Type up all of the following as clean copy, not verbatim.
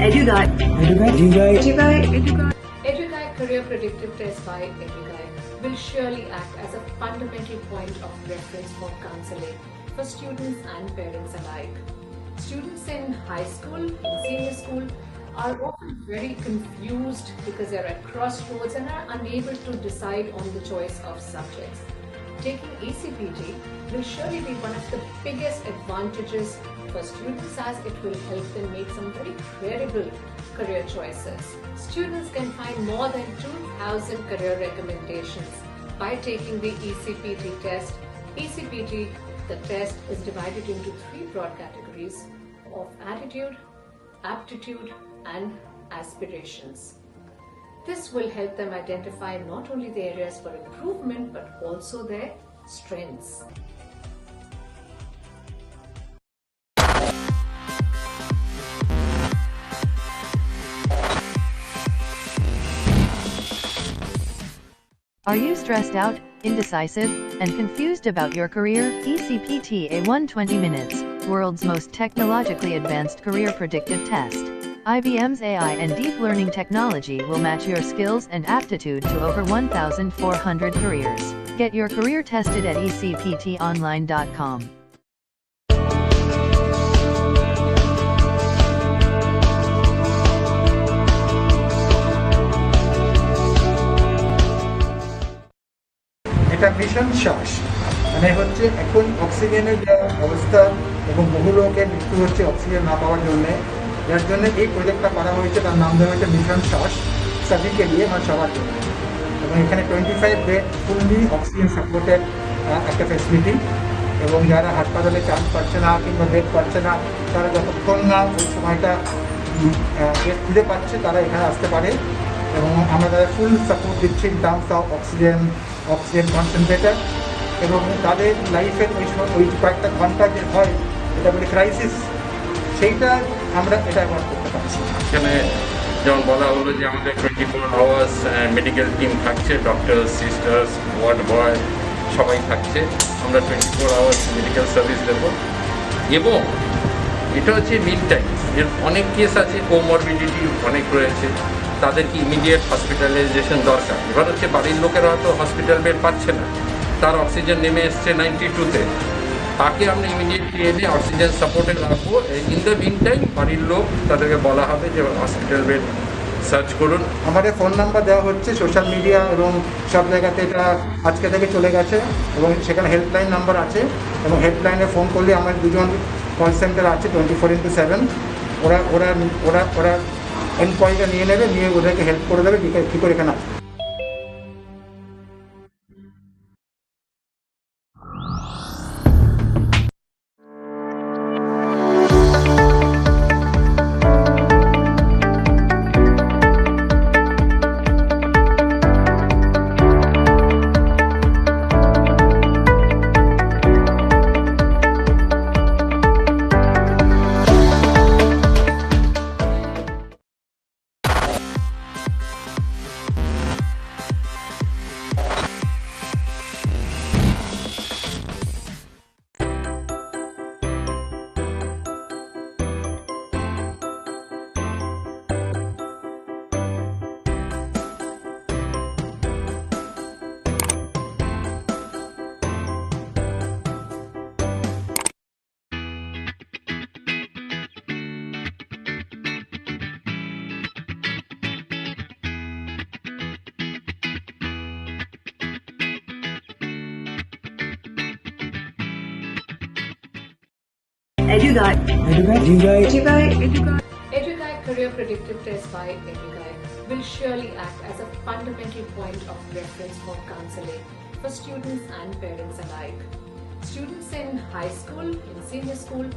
EduGuy. EduGuy Career Predictive Test by EduGuy will surely act as a fundamental point of reference for counseling for students and parents alike. Students in high school, in senior school, are often very confused because they're at crossroads and are unable to decide on the choice of subjects. Taking ECPT will surely be one of the biggest advantages for students, as it will help them make some very credible career choices. Students can find more than 2,000 career recommendations by taking the ECPT test. ECPT, the test, is divided into three broad categories of attitude, aptitude, and aspirations. This will help them identify not only the areas for improvement but also their strengths. Are you stressed out, indecisive, and confused about your career? ECPT A1 20 minutes, world's most technologically advanced career predictive test. IBM's AI and deep learning technology will match your skills and aptitude to over 1,400 careers. Get your career tested at ecptonline.com. এটা ভীষণ শ্বাস মানে হচ্ছে এখন অক্সিজেনের যে অবস্থা এবং বহু লোকের মৃত্যু হচ্ছে অক্সিজেন না পাওয়ার জন্য, যার জন্য এই প্রজেক্টটা করা হয়েছে। তার নাম দেওয়া হয়েছে মিশন শ্বাস, সবাইকে দিয়ে মানে সবার জন্য। এবং এখানে 25 বেড ফুললি অক্সিজেন সাপোর্টেড একটা ফ্যাসিলিটি, এবং যারা হাসপাতালে চান্স পাচ্ছে না কিংবা বেড পাচ্ছে না, তারা যতক্ষণ না ওই সময়টা বেড খুঁজে পাচ্ছে তারা এখানে আসতে পারে। এবং আমরা তাদের ফুল সাপোর্ট দিচ্ছি in terms of oxygen concentrator, এবং তাদের লাইফের ওই কয়েকটা ঘন্টা যে হয় এটা বলি ক্রাইসিস, সেইটা আমরা এটা অ্যাভয়েড করতে পারছি। এখানে যেমন বলা হলো যে আমাদের 24 আওয়ার্স মেডিকেল টিম থাকছে, ডক্টর, সিস্টার্স, ওয়ার্ড বয় সবাই থাকছে। আমরা 24 আওয়ার্স মেডিকেল সার্ভিস দেবো। এবং এটা হচ্ছে মিড টাইম, এর অনেক কেস আছে, কোমরবিডিটি অনেক রয়েছে, তাদেরকে ইমিডিয়েট হসপিটালাইজেশন দরকার। এবার হচ্ছে বাড়ির লোকেরা হয়তো হসপিটাল বেড পাচ্ছে না, তার অক্সিজেন নেমে এসছে 92-তে, তাকে আমরা ইমিডিয়েটলি এনে অক্সিজেন সাপোর্টে রাখবো। ইন দ্য মিন টাইম বাড়ির লোক তাদেরকে বলা হবে যে হসপিটাল বেড সার্চ করুন। আমাদের ফোন নাম্বার দেওয়া হচ্ছে সোশ্যাল মিডিয়া এবং সব জায়গাতে, এটা আজকে থেকে চলে গেছে, এবং সেখানে হেল্পলাইন নাম্বার আছে, এবং হেল্পলাইনে ফোন করলে আমার দুজন কল সেন্টার আছে 24x7। ওরা ওরা ওরা ওরা এনকোয়ারিটা নিয়ে নেবে, নিয়ে ওদেরকে হেল্প করে দেবে কী করে এখানে আসবে। EduGuy. EduGuy Career Predictive Test by EduGuy will surely act as a fundamental point of reference for counseling for students and parents alike. Students in high school, in senior school,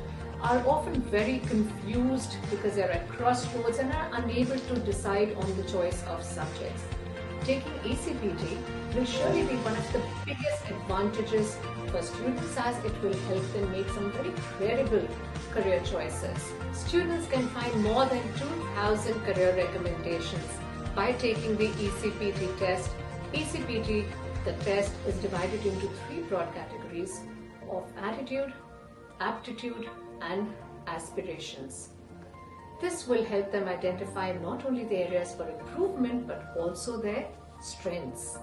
are often very confused because they're at crossroads and are unable to decide on the choice of subjects. Taking ECPT will surely be one of the biggest advantages for students, as it will help them make some very credible career choices. Students can find more than 2,000 career recommendations by taking the ECPT test. ECPT, the test, is divided into three broad categories of attitude, aptitude, and aspirations. This will help them identify not only the areas for improvement but also their strengths.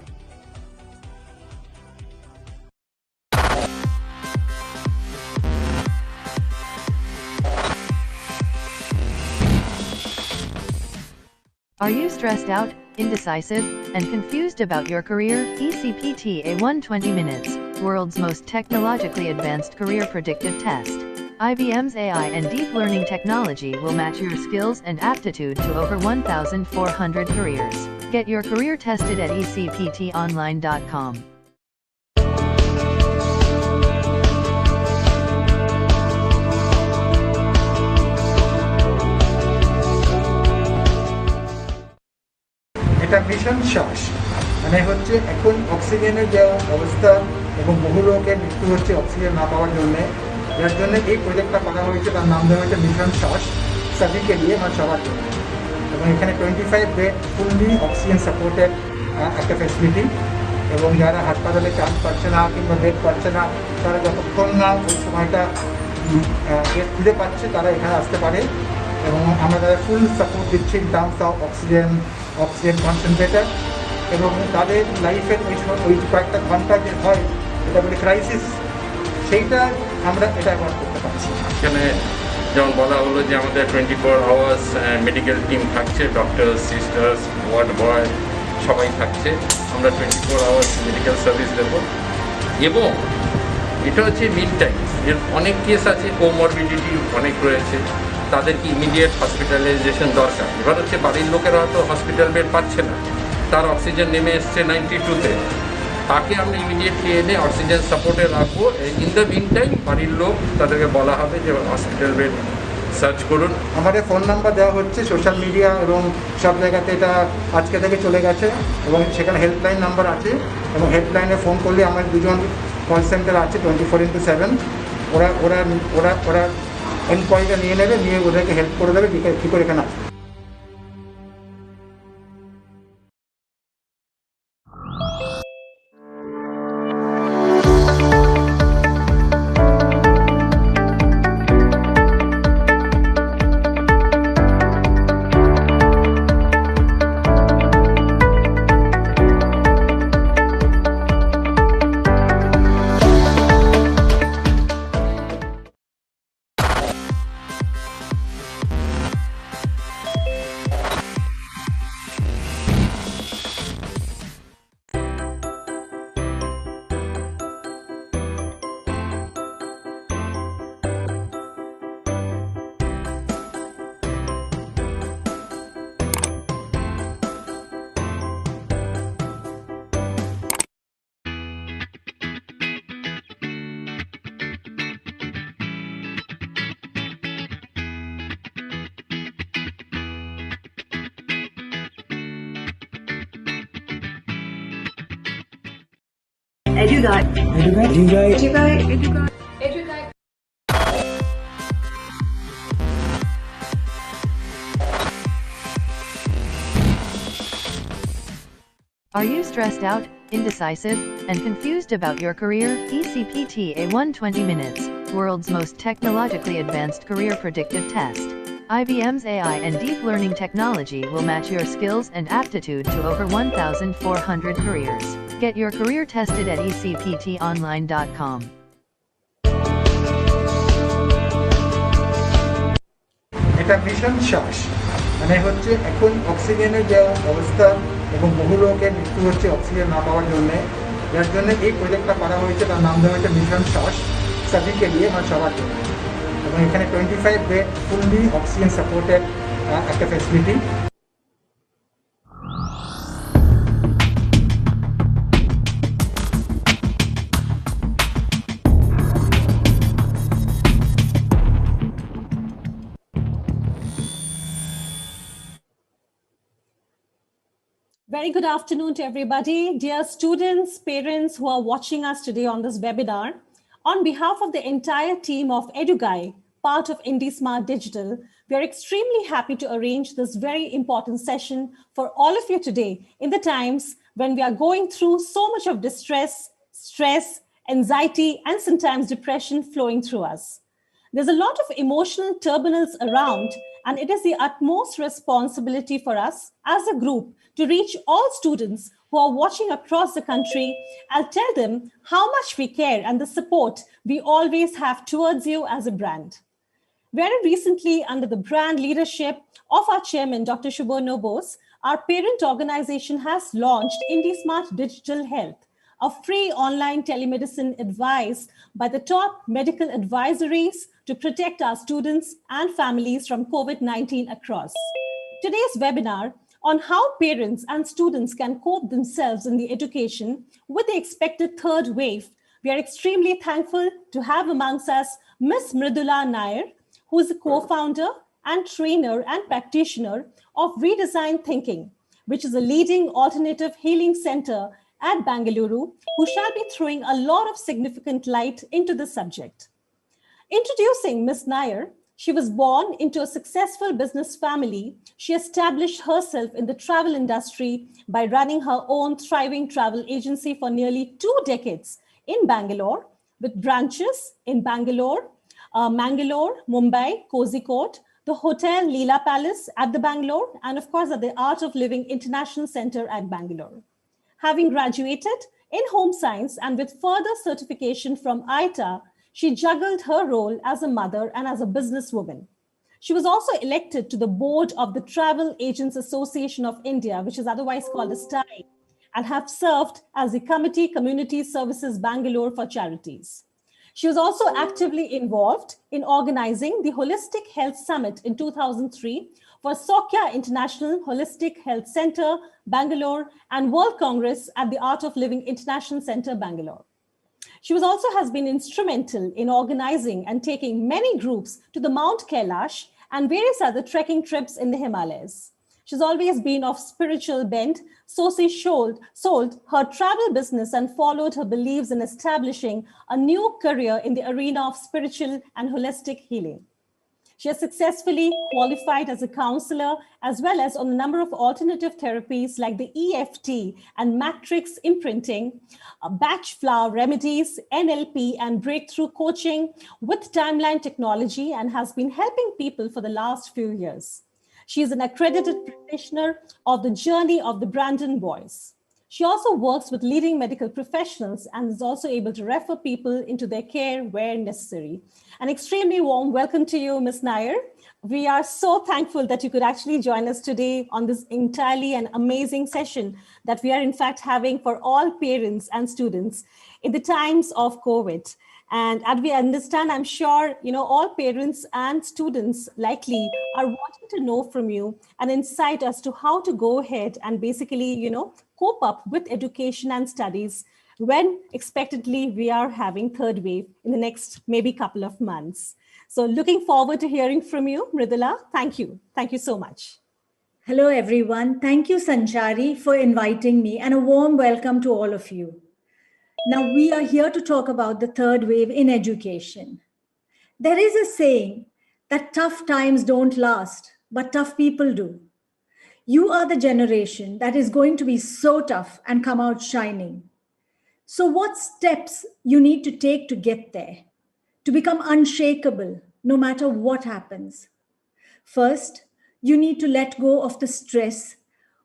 Are you stressed out, indecisive, and confused about your career? ECPT A1 20 Minutes, world's most technologically advanced career predictive test. IBM's AI and deep learning technology will match your skills and aptitude to over 1,400 careers. Get your career tested at ecptonline.com. এটা ভীষণ শ্বাস মানে হচ্ছে এখন অক্সিজেনের যে অবস্থা এবং বহু লোকের মৃত্যু হচ্ছে অক্সিজেন না পাওয়ার জন্য, যার জন্য এই প্রজেক্টটা করা হয়েছে। তার নাম দেওয়া হয়েছে মিশন শ্বাস, সবিকে নিয়ে মানে সবার জন্য। এবং এখানে 25 বেড ফুললি অক্সিজেন সাপোর্টেড একটা ফ্যাসিলিটি, এবং যারা হাসপাতালে চান্স পাচ্ছে না কিংবা বেড পাচ্ছে না, তারা যতক্ষণ না ওই সময়টা বেড খুঁজে পাচ্ছে তারা এখানে আসতে পারে। এবং আমরা তাদের ফুল সাপোর্ট দিচ্ছি in terms of oxygen concentrator, এবং তাদের লাইফের ওই কয়েকটা ঘন্টা যে হয় এটা বলে ক্রাইসিস, সেইটা আমরা এটা অ্যাভয়েড করতে পারছি। এখানে যেমন বলা হলো যে আমাদের 24 আওয়ার্স মেডিকেল টিম থাকছে, ডক্টর, সিস্টার্স, ওয়ার্ড বয় সবাই থাকছে। আমরা 24 আওয়ার্স মেডিকেল সার্ভিস দেবো। এবং এটা হচ্ছে মিড টাইম, এর অনেক কেস আছে, কোমরবিডিটি অনেক রয়েছে, তাদেরকে ইমিডিয়েট হসপিটালাইজেশন দরকার। এবার হচ্ছে বাড়ির লোকেরা হয়তো হসপিটাল বেড পাচ্ছে না, তার অক্সিজেন নেমে এসছে 92-তে, তাকে আমরা ইমিডিয়েটলি এনে অক্সিজেন সাপোর্টে রাখবো। ইন দ্য মিন টাইম বাড়ির লোক তাদেরকে বলা হবে যে হসপিটাল বেড সার্চ করুন। আমাদের ফোন নাম্বার দেওয়া হচ্ছে সোশ্যাল মিডিয়া এবং সব জায়গাতে, এটা আজকে থেকে চলে গেছে, এবং সেখানে হেল্পলাইন নাম্বার আছে, এবং হেল্পলাইনে ফোন করলে আমার দুজন কল সেন্টার আছে 24x7। ওরা ওরা ওরা ওরা এনকোয়ারিটা নিয়ে নেবে, নিয়ে ওদেরকে হেল্প করে দেবে কী করে এখানে আসবে। EduGuy. Are you stressed out, indecisive, and confused about your career? ECPT A1 20 Minutes, world's most technologically advanced career predictive test. IBM's AI and deep learning technology will match your skills and aptitude to over 1,400 careers. Get your career tested at ecptonline.com. এটা ভীষণ শ্বাস মানে হচ্ছে এখন অক্সিজেনের যে অবস্থা এবং বহু লোকের মৃত্যু হচ্ছে অক্সিজেন না পাওয়ার জন্যে, যার জন্য এই প্রজেক্টটা করা হয়েছে। তার নাম দেওয়া হয়েছে মিশন শ্বাস, সবিকে নিয়ে মানে সবার জন্য। এবং এখানে 25 বেড ফুললি অক্সিজেন সাপোর্টেড একটা facility. Very good afternoon to everybody. Dear students, parents who are watching us today on this webinar, on behalf of the entire team of EduGuy, part of IndySmart Digital, we are extremely happy to arrange this very important session for all of you today in the times when we are going through so much of distress, stress, anxiety, and sometimes depression flowing through us. There's a lot of emotional turbulence around, And it is the utmost responsibility for us as a group to reach all students who are watching across the country and tell them how much we care and the support we always have towards you as a brand. Very recently, under the brand leadership of our chairman, Dr. Shubho Bose, our parent organization has launched IndySmart Digital Health, a free online telemedicine advice by the top medical advisories to protect our students and families from COVID-19 across. Today's webinar on how parents and students can cope themselves in the education with the expected third wave. We are extremely thankful to have amongst us Ms. Mridula Nair, who is a co-founder and trainer and practitioner of Redesign Thinking, which is a leading alternative healing center at Bangalore, who shall be throwing a lot of significant light into the subject. Introducing Ms. Nair, she was born into a successful business family. She established herself in the travel industry by running her own thriving travel agency for nearly 2 decades in Bangalore, with branches in Bangalore, Mangalore, Mumbai, Kozhikode, the Hotel Leela Palace at the Bangalore, and of course at the Art of Living International Center at Bangalore. Having graduated in home science and with further certification from ITA, she juggled her role as a mother and as a businesswoman. She was also elected to the board of the Travel Agents Association of India, which is otherwise called as TAI, and have served as the Committee Community Services Bangalore for charities. She was also actively involved in organizing the Holistic Health Summit in 2003 for Sokya International Holistic Health Center, Bangalore, and World Congress at the Art of Living International Center, Bangalore. She also has been instrumental in organizing and taking many groups to the Mount Kailash and various other trekking trips in the Himalayas. She's always been of spiritual bent, so she sold her travel business and followed her beliefs in establishing a new career in the arena of spiritual and holistic healing. She has successfully qualified as a counselor, as well as on a number of alternative therapies like the EFT and matrix imprinting, batch flower remedies, NLP, and breakthrough coaching with timeline technology, and has been helping people for the last few years. She is an accredited practitioner of the journey of the Brandon Boys. She also works with leading medical professionals and is also able to refer people into their care where necessary. An extremely warm welcome to you, Ms. Nair. We are so thankful that you could actually join us today on this entirely and amazing session that we are in fact having for all parents and students in the times of COVID. And as we understand, I'm sure, all parents and students likely are wanting to know from you an insight as to how to go ahead and basically, cope up with education and studies when expectedly we are having third wave in the next maybe couple of months. So looking forward to hearing from you, Mridula. Thank you. Thank you so much. Hello, everyone. Thank you, Sanchari, for inviting me, and a warm welcome to all of you. Now, we are here to talk about the third wave in education. There is a saying that tough times don't last, but tough people do. You are the generation that is going to be so tough and come out shining. So what steps you need to take to get there, to become unshakable no matter what happens? First, you need to let go of the stress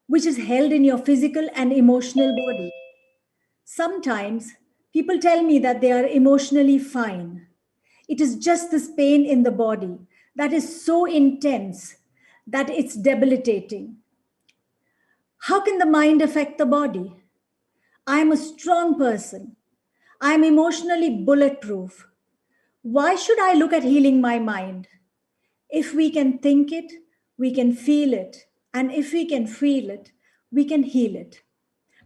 which is held in your physical and emotional body. Sometimes people tell me that they are emotionally fine. It is just this pain in the body that is so intense that it's debilitating. How can the mind affect the body? I am a strong person. I am emotionally bulletproof. Why should I look at healing my mind? If we can think it, we can feel it. And if we can feel it, we can heal it.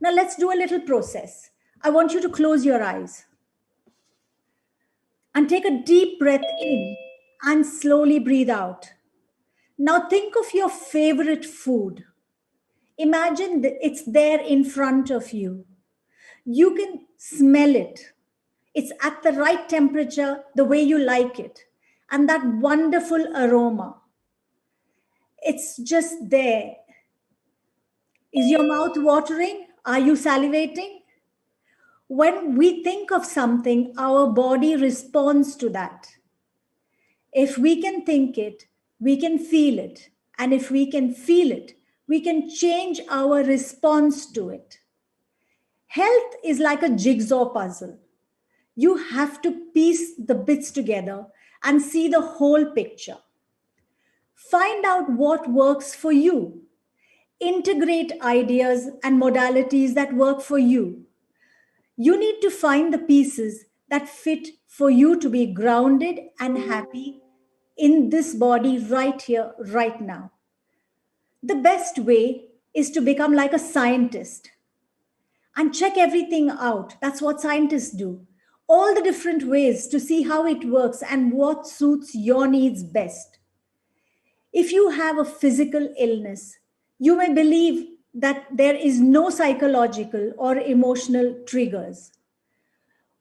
Now let's do a little process. I want you to close your eyes and take a deep breath in and slowly breathe out. Now think of your favorite food. Imagine that it's there in front of you. You can smell it. It's at the right temperature, the way you like it. And that wonderful aroma. It's just there. Is your mouth watering? Are you salivating? When we think of something, our body responds to that. If we can think it, we can feel it. And if we can feel it, we can change our response to it. Health is like a jigsaw puzzle. You have to piece the bits together and see the whole picture. Find out what works for you. Integrate ideas and modalities that work for you. You need to find the pieces that fit for you to be grounded and happy in this body right here, right now. The best way is to become like a scientist and check everything out. That's what scientists do. All the different ways to see how it works and what suits your needs best. If you have a physical illness, you may believe that there is no psychological or emotional triggers.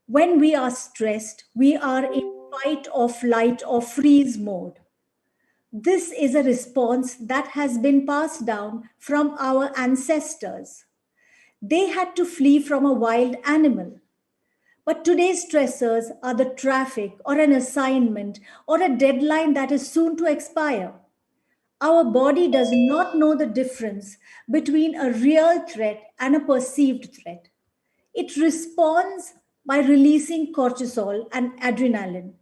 When we are stressed, we are in fight or flight or freeze mode. This is a response that has been passed down from our ancestors. They had to flee from a wild animal. But today's stressors are the traffic or an assignment or a deadline that is soon to expire. Our body does not know the difference between a real threat and a perceived threat. It responds by releasing cortisol and adrenaline.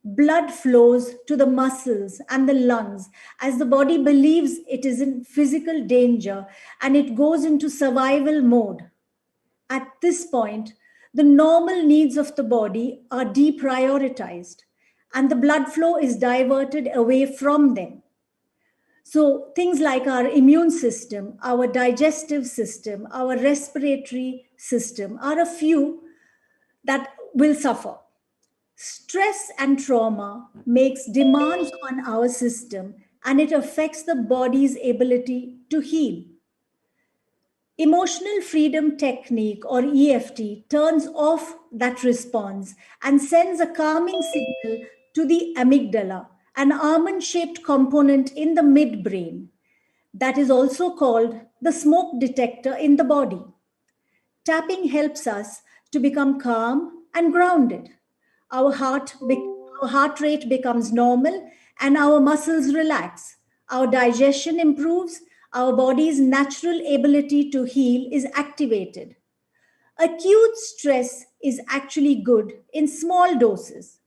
Blood flows to the muscles and the lungs as the body believes it is in physical danger and it goes into survival mode. At this point, the normal needs of the body are deprioritized and the blood flow is diverted away from them. So things like our immune system, our digestive system, our respiratory system are a few that will suffer. Stress and trauma makes demands on our system and it affects the body's ability to heal. Emotional freedom technique or EFT turns off that response and sends a calming signal to the amygdala, an almond-shaped component in the midbrain that is also called the smoke detector in the body. Tapping helps us to become calm and grounded. Our heart rate becomes normal and our muscles relax. Our digestion improves. Our body's natural ability to heal is activated. Acute stress is actually good in small doses.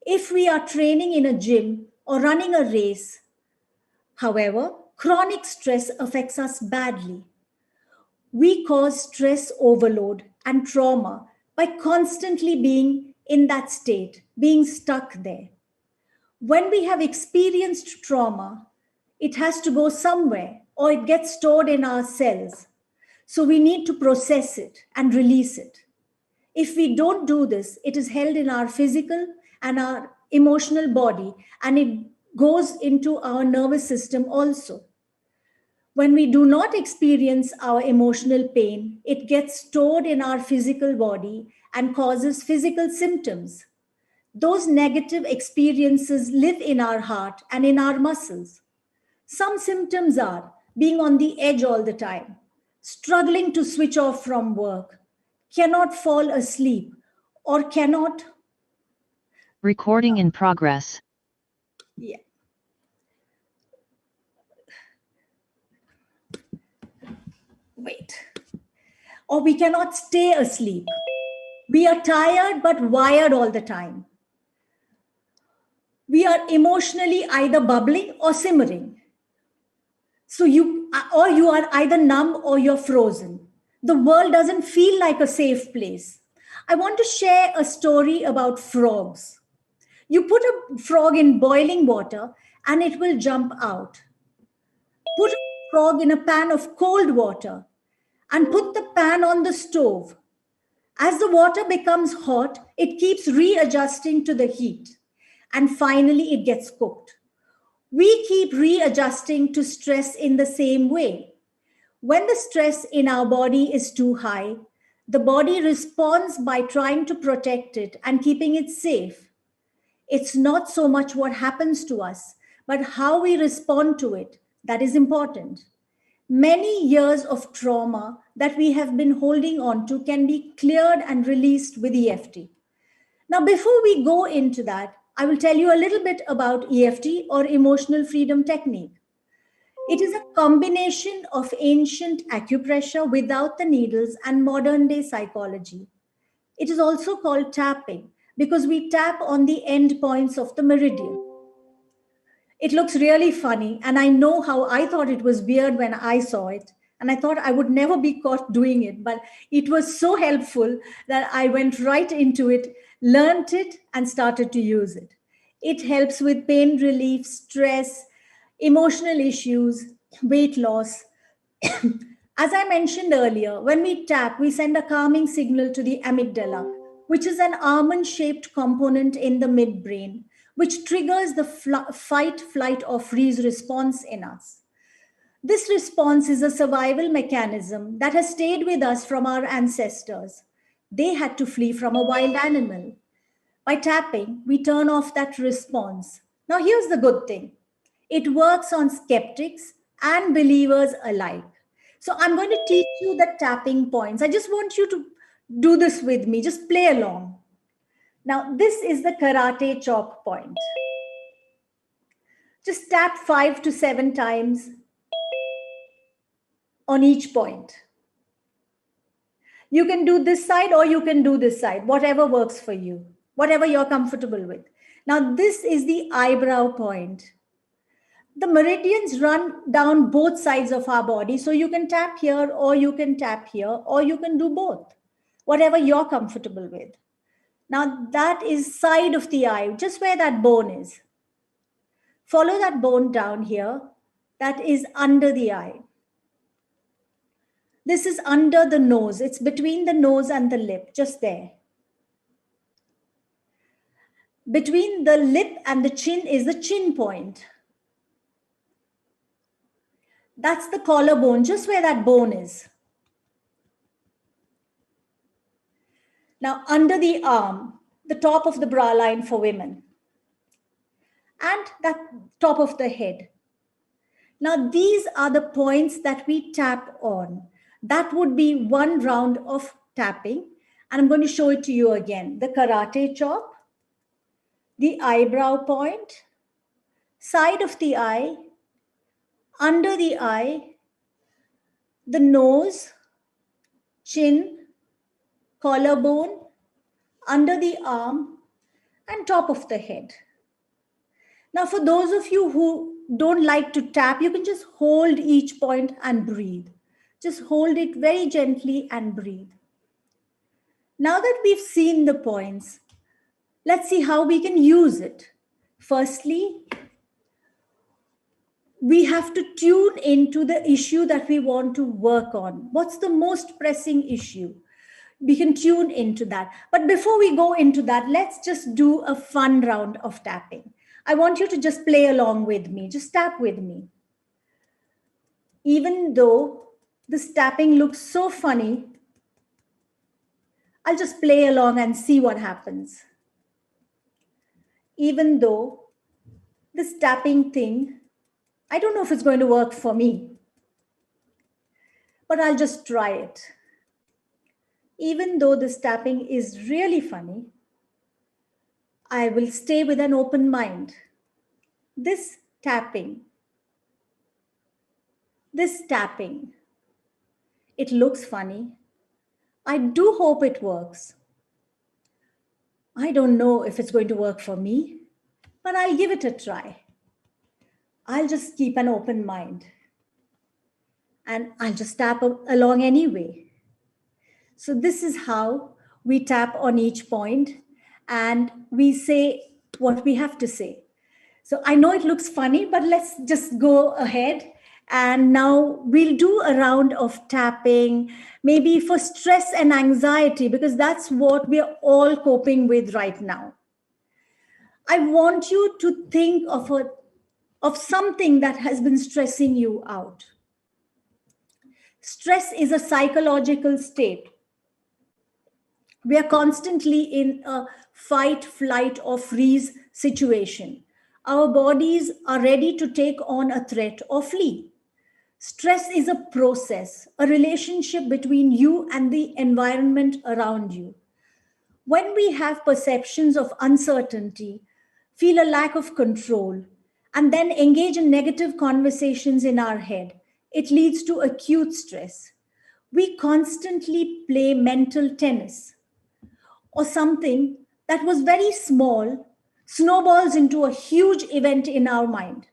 If we are training in a gym or running a race, however, chronic stress affects us badly. We cause stress overload and trauma by constantly being in that state, being stuck there. When we have experienced trauma, it has to go somewhere or it gets stored in our cells. So we need to process it and release it. If we don't do this, it is held in our physical and our emotional body and it goes into our nervous system also. When we do not experience our emotional pain, it gets stored in our physical body and causes physical symptoms. Those negative experiences live in our heart and in our muscles. Some symptoms are being on the edge all the time, struggling to switch off from work, cannot fall asleep, or cannot. Recording in progress. Yeah. Wait. Or we cannot stay asleep. We are tired but wired all the time. We are emotionally either bubbling or simmering. So you are either numb or you're frozen. The world doesn't feel like a safe place. I want to share a story about frogs. You put a frog in boiling water and it will jump out. Put a frog in a pan of cold water and put the pan on the stove. As the water becomes hot, it keeps readjusting to the heat and finally it gets cooked. We keep readjusting to stress in the same way. When the stress in our body is too high, the body responds by trying to protect it and keeping it safe. It's not so much what happens to us, but how we respond to it that is important. Many years of trauma that we have been holding on to can be cleared and released with EFT. Now, before we go into that, I will tell you a little bit about EFT, or emotional freedom technique. It is a combination of ancient acupressure without the needles and modern day psychology. It is also called tapping because we tap on the end points of the meridian. It looks really funny, and I know how I thought it was weird when I saw it. And I thought I would never be caught doing it, but it was so helpful that I went right into it, learned it, and started to use it. It helps with pain relief, stress, emotional issues, weight loss. As I mentioned earlier, when we tap, we send a calming signal to the amygdala, which is an almond shaped component in the midbrain, which triggers the fight, flight, or freeze response in us. This response is a survival mechanism that has stayed with us from our ancestors. They had to flee from a wild animal. By tapping, we turn off that response. Now, here's the good thing: it works on skeptics and believers alike. So, I'm going to teach you the tapping points. I just want you to do this with me, just play along. Now, this is the karate chop point. Just tap 5 to 7 times on each point. You can do this side or you can do this side, whatever works for you, whatever you're comfortable with. Now, this is the eyebrow point. The meridians run down both sides of our body, so you can tap here or you can tap here or you can do both, whatever you're comfortable with. Now, that is side of the eye, just where that bone is. Follow that bone down here. That is under the eye. This is under the nose. It's between the nose and the lip, just there. Between the lip and the chin is the chin point. That's the collarbone, just where that bone is. Now, under the arm, the top of the bra line for women, and that top of the head. Now, these are the points that we tap on. That would be one round of tapping. And I'm going to show it to you again. The karate chop, the eyebrow point, side of the eye, under the eye, the nose, chin, collarbone, under the arm, and top of the head. Now, for those of you who don't like to tap, you can just hold each point and breathe. Just hold it very gently and breathe. Now that we've seen the points, let's see how we can use it. Firstly, we have to tune into the issue that we want to work on. What's the most pressing issue? We can tune into that. But before we go into that, let's just do a fun round of tapping. I want you to just play along with me. Just tap with me. Even though this tapping looks so funny, I'll just play along and see what happens. Even though this tapping thing, I don't know if it's going to work for me, but I'll just try it. Even though this tapping is really funny, I will stay with an open mind. This tapping, it looks funny. I do hope it works. I don't know if it's going to work for me, but I'll give it a try. I'll just keep an open mind and I'll just tap along anyway. So this is how we tap on each point and we say what we have to say. So I know it looks funny, but let's just go ahead. And now we'll do a round of tapping, maybe for stress and anxiety, because that's what we're all coping with right now. I want you to think of something that has been stressing you out. Stress is a psychological state. We are constantly in a fight, flight, or freeze situation. Our bodies are ready to take on a threat or flee. Stress is a process, a relationship between you and the environment around you. When we have perceptions of uncertainty, feel a lack of control, and then engage in negative conversations in our head, it leads to acute stress. We constantly play mental tennis, or something that was very small snowballs into a huge event in our mind.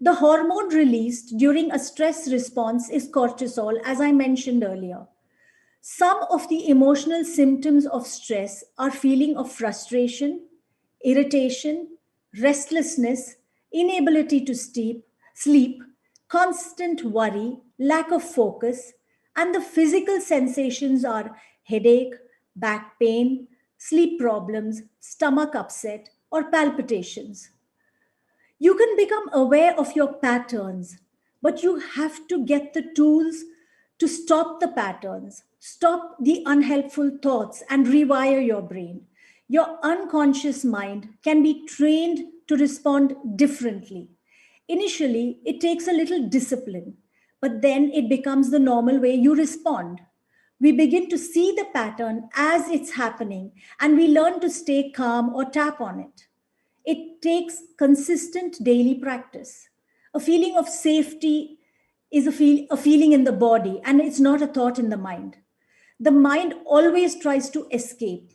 The hormone released during a stress response is cortisol, as I mentioned earlier. Some of the emotional symptoms of stress are feeling of frustration, irritation, restlessness, inability to sleep, constant worry, lack of focus, and the physical sensations are headache, back pain, sleep problems, stomach upset, or palpitations. You can become aware of your patterns, but you have to get the tools to stop the patterns, stop the unhelpful thoughts, and rewire your brain. Your unconscious mind can be trained to respond differently. Initially, it takes a little discipline, but then it becomes the normal way you respond. We begin to see the pattern as it's happening, and we learn to stay calm or tap on it. It takes consistent daily practice. A feeling of safety is a feeling in the body, and it's not a thought in the mind. The mind always tries to escape.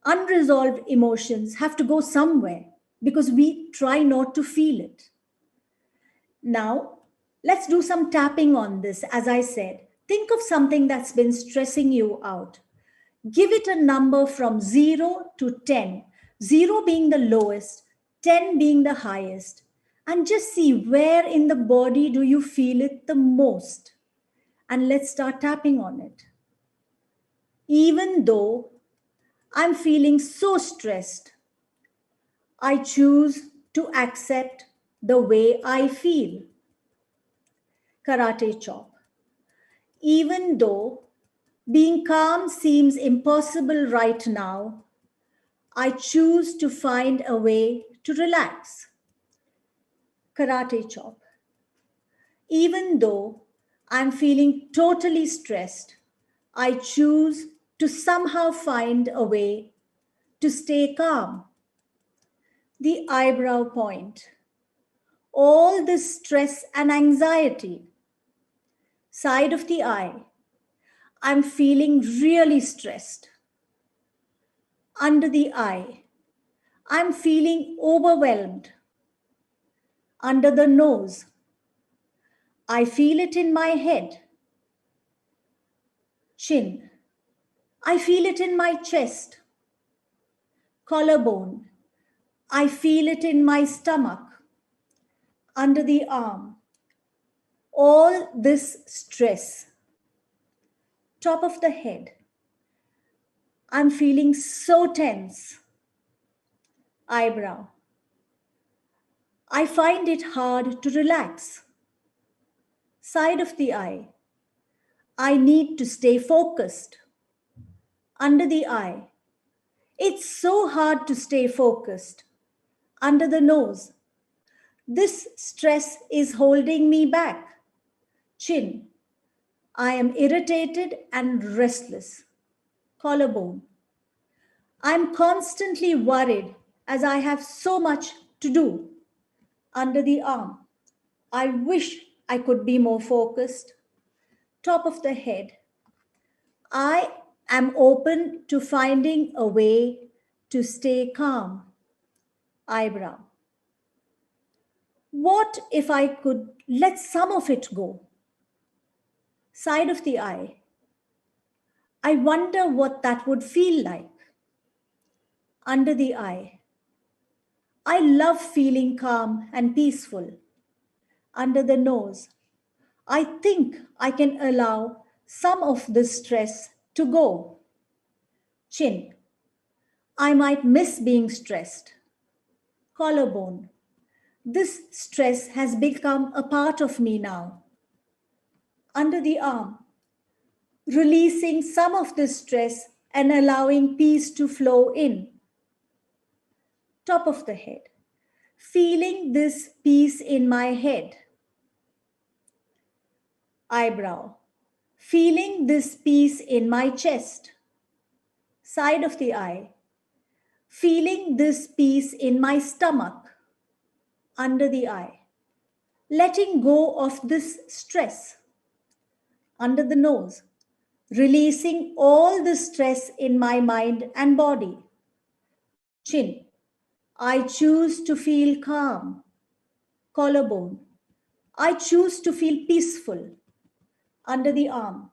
Unresolved emotions have to go somewhere because we try not to feel it. Now, let's do some tapping on this. As I said, think of something that's been stressing you out. Give it a number from 0 to 10, 0 being the lowest, 10 being the highest, and just see where in the body do you feel it the most. And let's start tapping on it. Even though I'm feeling so stressed, I choose to accept the way I feel. Karate chop. Even though being calm seems impossible right now, I choose to find a way to relax. Karate chop. Even though I'm feeling totally stressed, I choose to somehow find a way to stay calm. The eyebrow point. All this stress and anxiety. Side of the eye. I'm feeling really stressed. Under the eye. I'm feeling overwhelmed. Under the nose. I feel it in my head. Chin. I feel it in my chest. Collarbone. I feel it in my stomach. Under the arm. All this stress. Top of the head. I'm feeling so tense. Eyebrow. I find it hard to relax. Side of the eye. I need to stay focused. Under the eye. It's so hard to stay focused. Under the nose. This stress is holding me back. Chin. I am irritated and restless. Collarbone. I'm constantly worried as I have so much to do. Under the arm. I wish I could be more focused. Top of the head. I am open to finding a way to stay calm. Eyebrow. What if I could let some of it go? Side of the eye. I wonder what that would feel like. Under the eye. I love feeling calm and peaceful. Under the nose. I think I can allow some of this stress to go. Chin. I might miss being stressed. Collarbone. This stress has become a part of me now. Under the arm. Releasing some of this stress and allowing peace to flow in. Top of the head. Feeling this peace in my head. Eyebrow. Feeling this peace in my chest. Side of the eye. feeling this peace in my stomach, under the eye, letting go of this stress, under the nose, releasing all the stress in my mind and body, chin. I choose to feel calm, collarbone. I choose to feel peaceful, under the arm.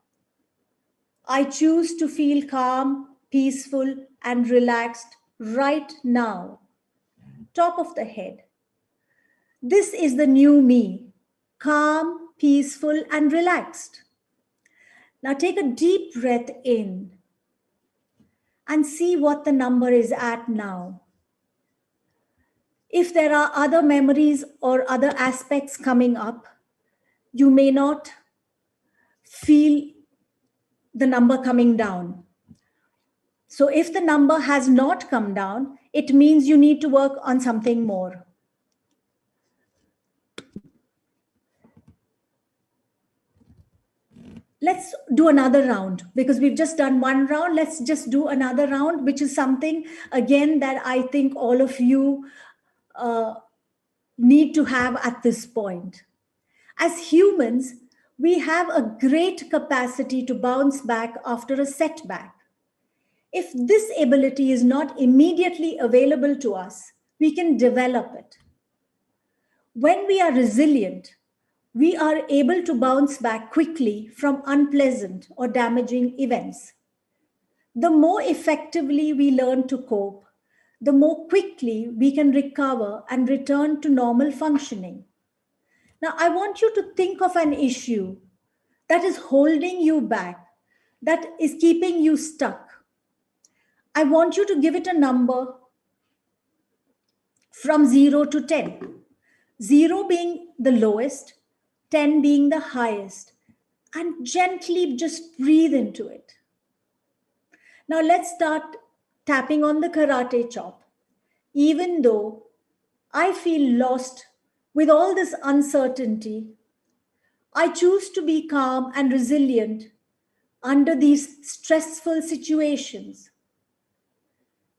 I choose to feel calm, peaceful, and relaxed right now, top of the head. This is the new me, calm, peaceful, and relaxed. Now take a deep breath in and see what the number is at now. If there are other memories or other aspects coming up, you may not feel the number coming down. So if the number has not come down, it means you need to work on something more. Let's do another round because we've just done one round. Let's just do another round, which is something, again, that I think all of you need to have at this point. As humans, we have a great capacity to bounce back after a setback. If this ability is not immediately available to us, we can develop it. When we are resilient, we are able to bounce back quickly from unpleasant or damaging events. The more effectively we learn to cope, the more quickly we can recover and return to normal functioning. Now, I want you to think of an issue that is holding you back, that is keeping you stuck. I want you to give it a number from 0 to 10. 0 being the lowest, 10 being the highest, and gently just breathe into it. Now let's start tapping on the karate chop. Even though I feel lost with all this uncertainty, I choose to be calm and resilient under these stressful situations.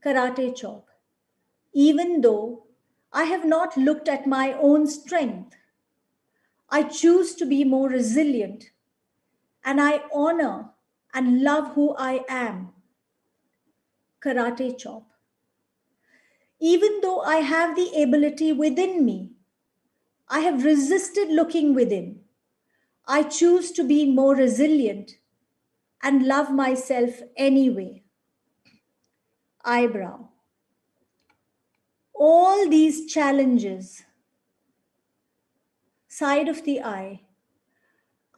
Karate chop. Even though I have not looked at my own strength, I choose to be more resilient and I honor and love who I am. Karate chop. Even though I have the ability within me, I have resisted looking within. I choose to be more resilient and love myself anyway. Eyebrow. All these challenges, side of the eye,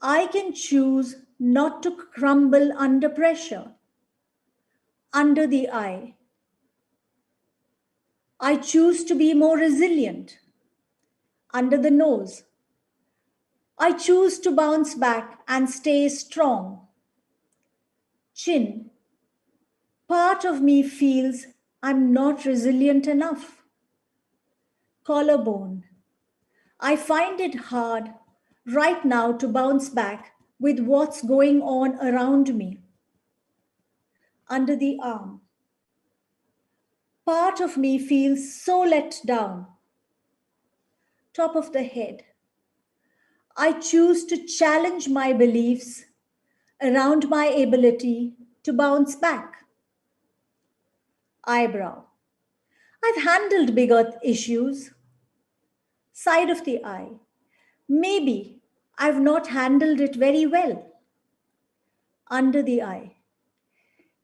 I can choose not to crumble under pressure. Under the eye, I choose to be more resilient. Under the nose, I choose to bounce back and stay strong. Chin, part of me feels I'm not resilient enough. Collarbone, I find it hard right now to bounce back with what's going on around me. Under the arm, part of me feels so let down. Top of the head, I choose to challenge my beliefs around my ability to bounce back. Eyebrow, I've handled bigger issues. Side of the eye, maybe I've not handled it very well. Under the eye,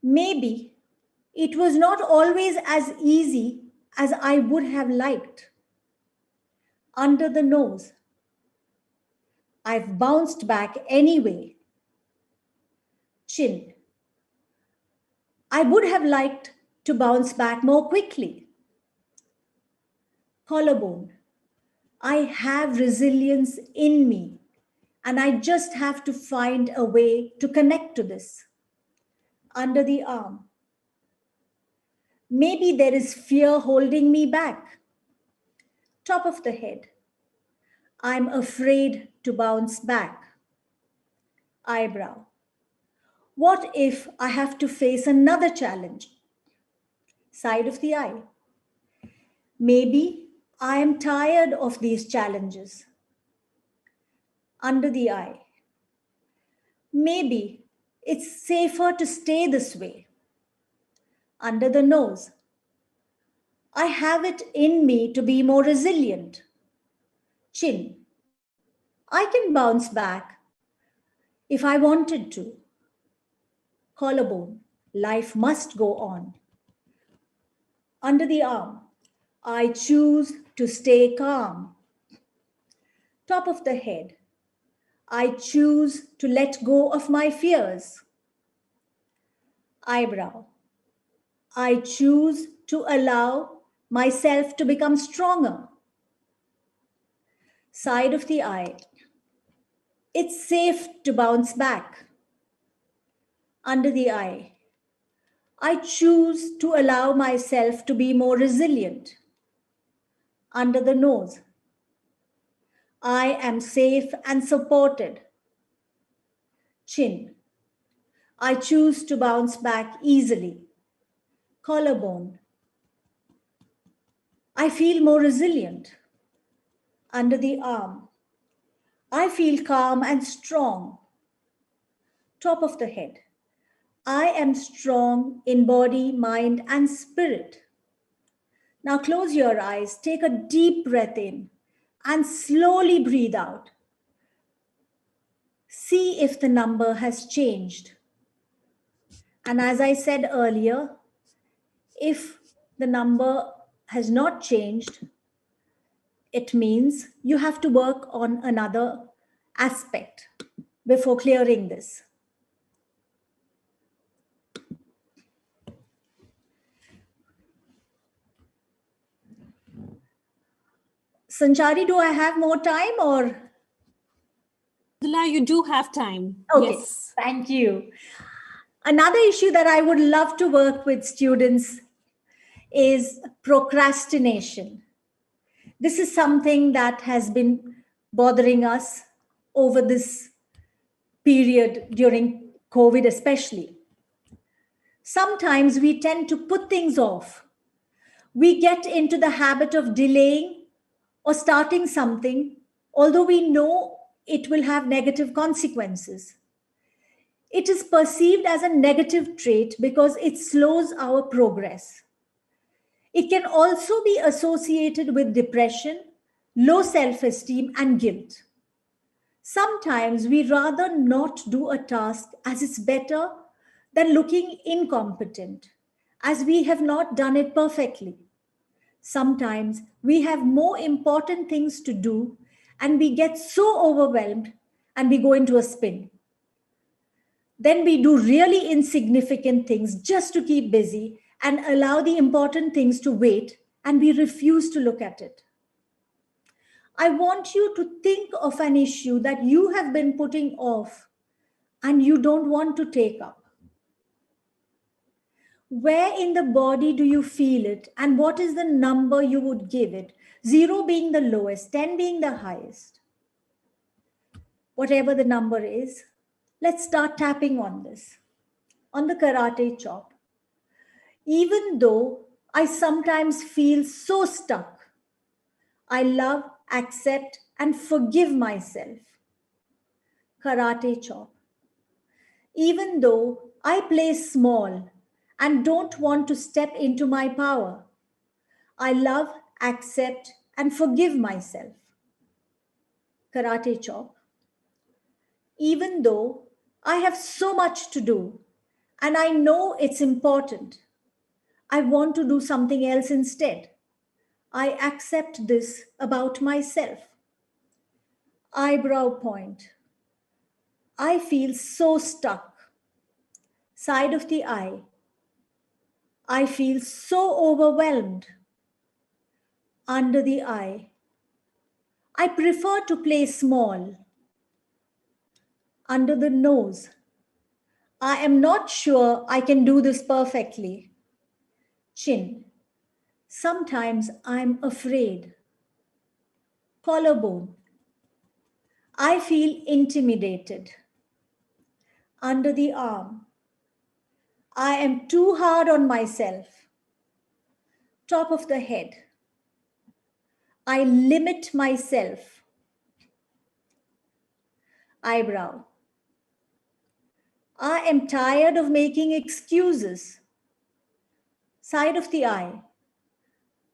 maybe it was not always as easy as I would have liked. Under the nose, I've bounced back anyway. Chin, I would have liked to bounce back more quickly. Collarbone, I have resilience in me and I just have to find a way to connect to this. Under the arm, maybe there is fear holding me back. Top of the head, I'm afraid to bounce back. Eyebrow, what if I have to face another challenge? Side of the eye. Maybe I am tired of these challenges. Under the eye. Maybe it's safer to stay this way. Under the nose. I have it in me to be more resilient. Chin. I can bounce back if I wanted to. Collarbone. Life must go on. Under the arm. I choose to stay calm. Top of the head. I choose to let go of my fears. Eyebrow. I choose to allow myself to become stronger. Side of the eye. It's safe to bounce back. Under the eye. I choose to allow myself to be more resilient. Under the nose. I am safe and supported. Chin. I choose to bounce back easily. Collarbone. I feel more resilient. Under the arm. I feel calm and strong. Top of the head. I am strong in body, mind, and spirit. Now close your eyes, take a deep breath in, and slowly breathe out. See if the number has changed. And as I said earlier, if the number has not changed, it means you have to work on another aspect before clearing this. Sanchari, do I have more time or? Mridula, you do have time. Okay, Yes. thank you. Another issue that I would love to work with students is procrastination. This is something that has been bothering us over this period during COVID, especially. Sometimes we tend to put things off. We get into the habit of delaying or starting something, although we know it will have negative consequences. It is perceived as a negative trait because it slows our progress. It can also be associated with depression, low self-esteem, and guilt. Sometimes we rather not do a task as it's better than looking incompetent, as we have not done it perfectly. Sometimes we have more important things to do and we get so overwhelmed and we go into a spin. Then we do really insignificant things just to keep busy and allow the important things to wait, and we refuse to look at it. I want you to think of an issue that you have been putting off and you don't want to take up. Where in the body do you feel it, and what is the number you would give it? 0 being the lowest, 10 being the highest. Whatever the number is, let's start tapping on this. On the karate chop. Even though I sometimes feel so stuck, I love, accept, and forgive myself. Karate chop. Even though I play small and don't want to step into my power, I love, accept, and forgive myself. Karate chop. Even though I have so much to do and I know it's important, I want to do something else instead. I accept this about myself. Eyebrow point. I feel so stuck. Side of the eye. I feel so overwhelmed. Under the eye. I prefer to play small. Under the nose. I am not sure I can do this perfectly. Chin. Sometimes I'm afraid. Collarbone. I feel intimidated. Under the arm. I am too hard on myself. top of the head. I limit myself. Eyebrow. I am tired of making excuses. Side of the eye.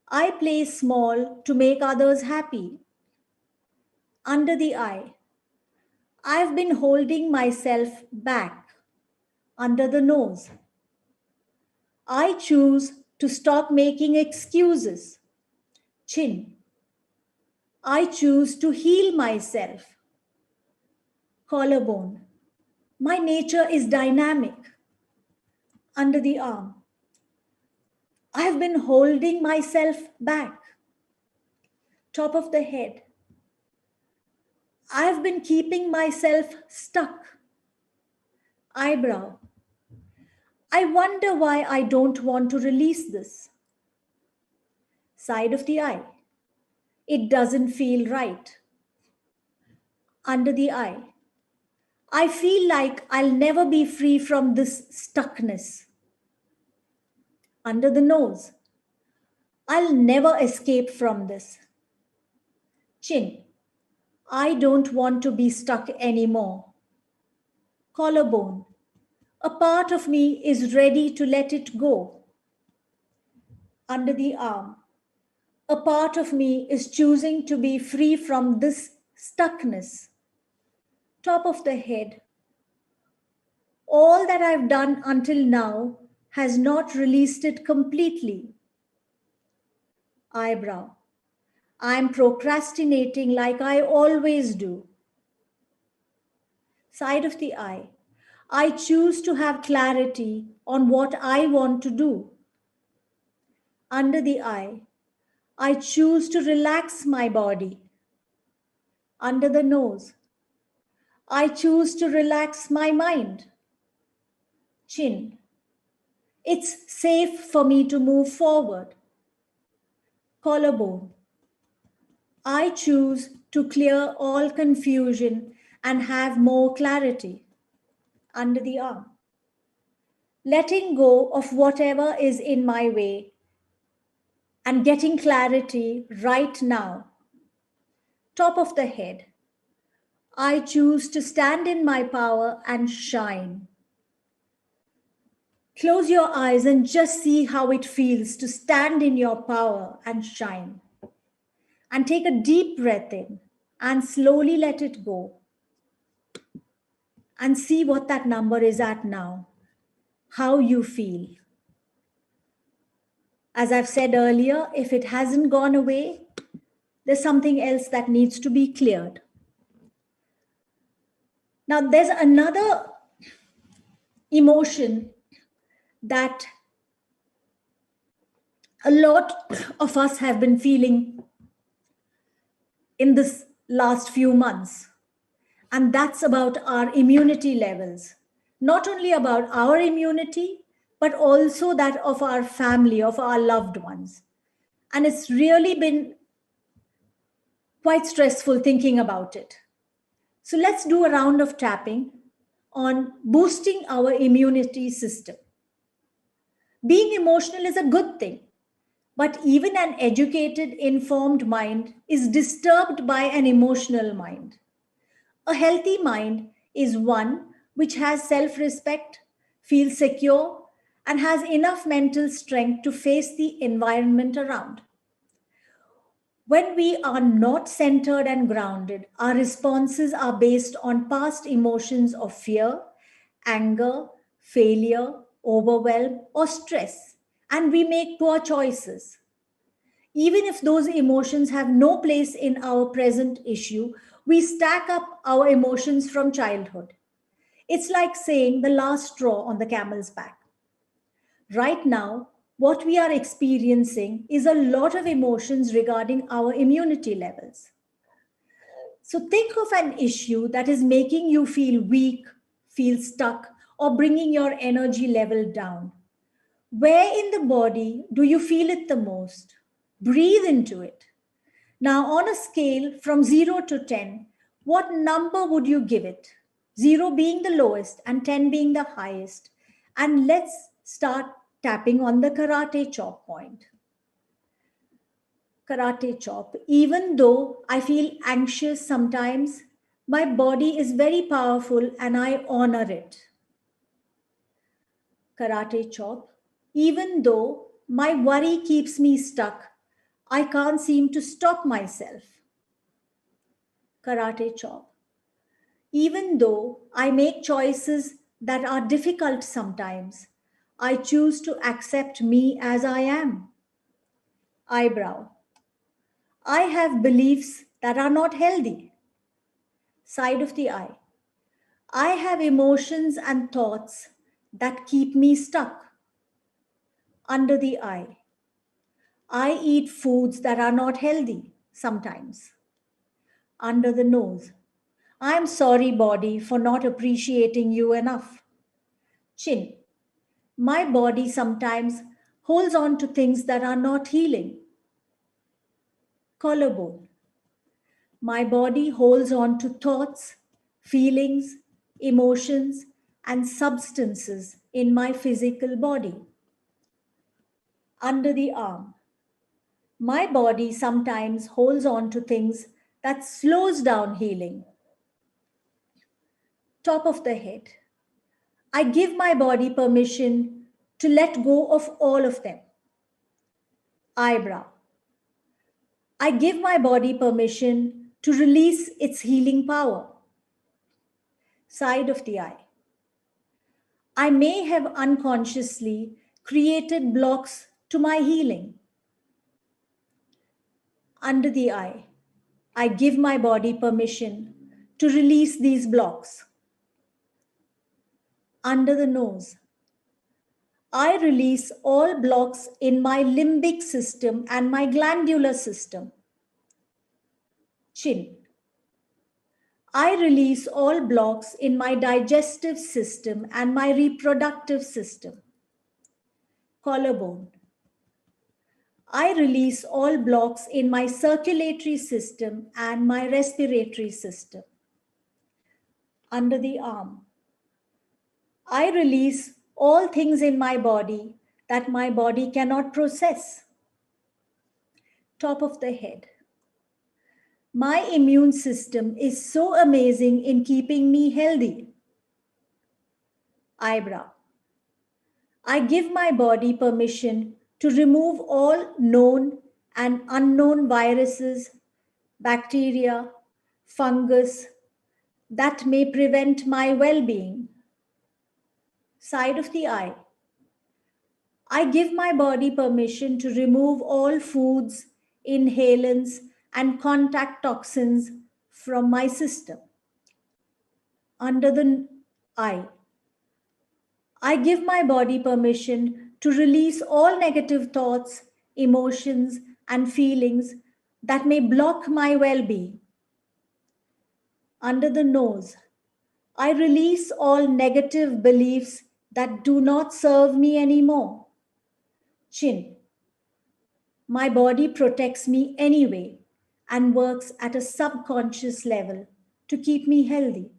I play small to make others happy. Under the eye. I've been holding myself back. Under the nose. I choose to stop making excuses. Chin. I choose to heal myself. Collarbone. My nature is dynamic. Under the arm. I have been holding myself back. Top of the head. I have been keeping myself stuck. Eyebrow. I wonder why I don't want to release this. Side of the eye. It doesn't feel right. Under the eye. I feel like I'll never be free from this stuckness. Under the nose. I'll never escape from this. Chin. I don't want to be stuck anymore. Collarbone. A part of me is ready to let it go. Under the arm. A part of me is choosing to be free from this stuckness. Top of the head. All that I've done until now has not released it completely. Eyebrow. I'm procrastinating like I always do. Side of the eye. I choose to have clarity on what I want to do. Under the eye. I choose to relax my body. Under the nose. I choose to relax my mind. Chin. It's safe for me to move forward. Collarbone. I choose to clear all confusion and have more clarity. Under the arm. Letting go of whatever is in my way and getting clarity right now. Top of the head. I choose to stand in my power and shine. Close your eyes and just see how it feels to stand in your power and shine. And take a deep breath in and slowly let it go. And see what that number is at now, how you feel. As I've said earlier, if it hasn't gone away, there's something else that needs to be cleared. Now, there's another emotion that a lot of us have been feeling in this last few months. And that's about our immunity levels. Not only about our immunity, but also that of our family, of our loved ones. And it's really been quite stressful thinking about it. So let's do a round of tapping on boosting our immunity system. Being emotional is a good thing, but even an educated, informed mind is disturbed by an emotional mind. A healthy mind is one which has self-respect, feels secure, and has enough mental strength to face the environment around. When we are not centered and grounded, our responses are based on past emotions of fear, anger, failure, overwhelm, or stress, and we make poor choices. Even if those emotions have no place in our present issue, we stack up our emotions from childhood. It's like saying the last straw on the camel's back. Right now, what we are experiencing is a lot of emotions regarding our immunity levels. So think of an issue that is making you feel weak, feel stuck, or bringing your energy level down. Where in the body do you feel it the most? Breathe into it. Now, on a scale from 0 to 10, what number would you give it? 0 being the lowest and 10 being the highest. And let's start tapping on the karate chop point. Karate chop. Even though I feel anxious sometimes, my body is very powerful and I honor it. Karate chop. Even though my worry keeps me stuck, I can't seem to stop myself. Karate chop. Even though I make choices that are difficult sometimes, I choose to accept me as I am. Eyebrow. I have beliefs that are not healthy. Side of the eye. I have emotions and thoughts that keep me stuck. Under the eye. I eat foods that are not healthy sometimes. Under the nose. I'm sorry, body, for not appreciating you enough. Chin. My body sometimes holds on to things that are not healing. Collarbone. My body holds on to thoughts, feelings, emotions, and substances in my physical body. Under the arm. My body sometimes holds on to things that slows down healing. Top of the head. I give my body permission to let go of all of them. Eyebrow. I give my body permission to release its healing power. Side of the eye. I may have unconsciously created blocks to my healing. Under the eye. I give my body permission to release these blocks. Under the nose. I release all blocks in my limbic system and my glandular system. Chin. I release all blocks in my digestive system and my reproductive system. Collarbone. I release all blocks in my circulatory system and my respiratory system. Under the arm. I release all things in my body that my body cannot process. Top of the head. My immune system is so amazing in keeping me healthy. Eyebrow. I give my body permission to remove all known and unknown viruses, bacteria, fungus that may prevent my well-being. Side of the eye. I give my body permission to remove all foods, inhalants, and contact toxins from my system. Under the eye. I give my body permission to release all negative thoughts, emotions, and feelings that may block my well-being. Under the nose. I release all negative beliefs that do not serve me anymore. Chin. My body protects me anyway and works at a subconscious level to keep me healthy.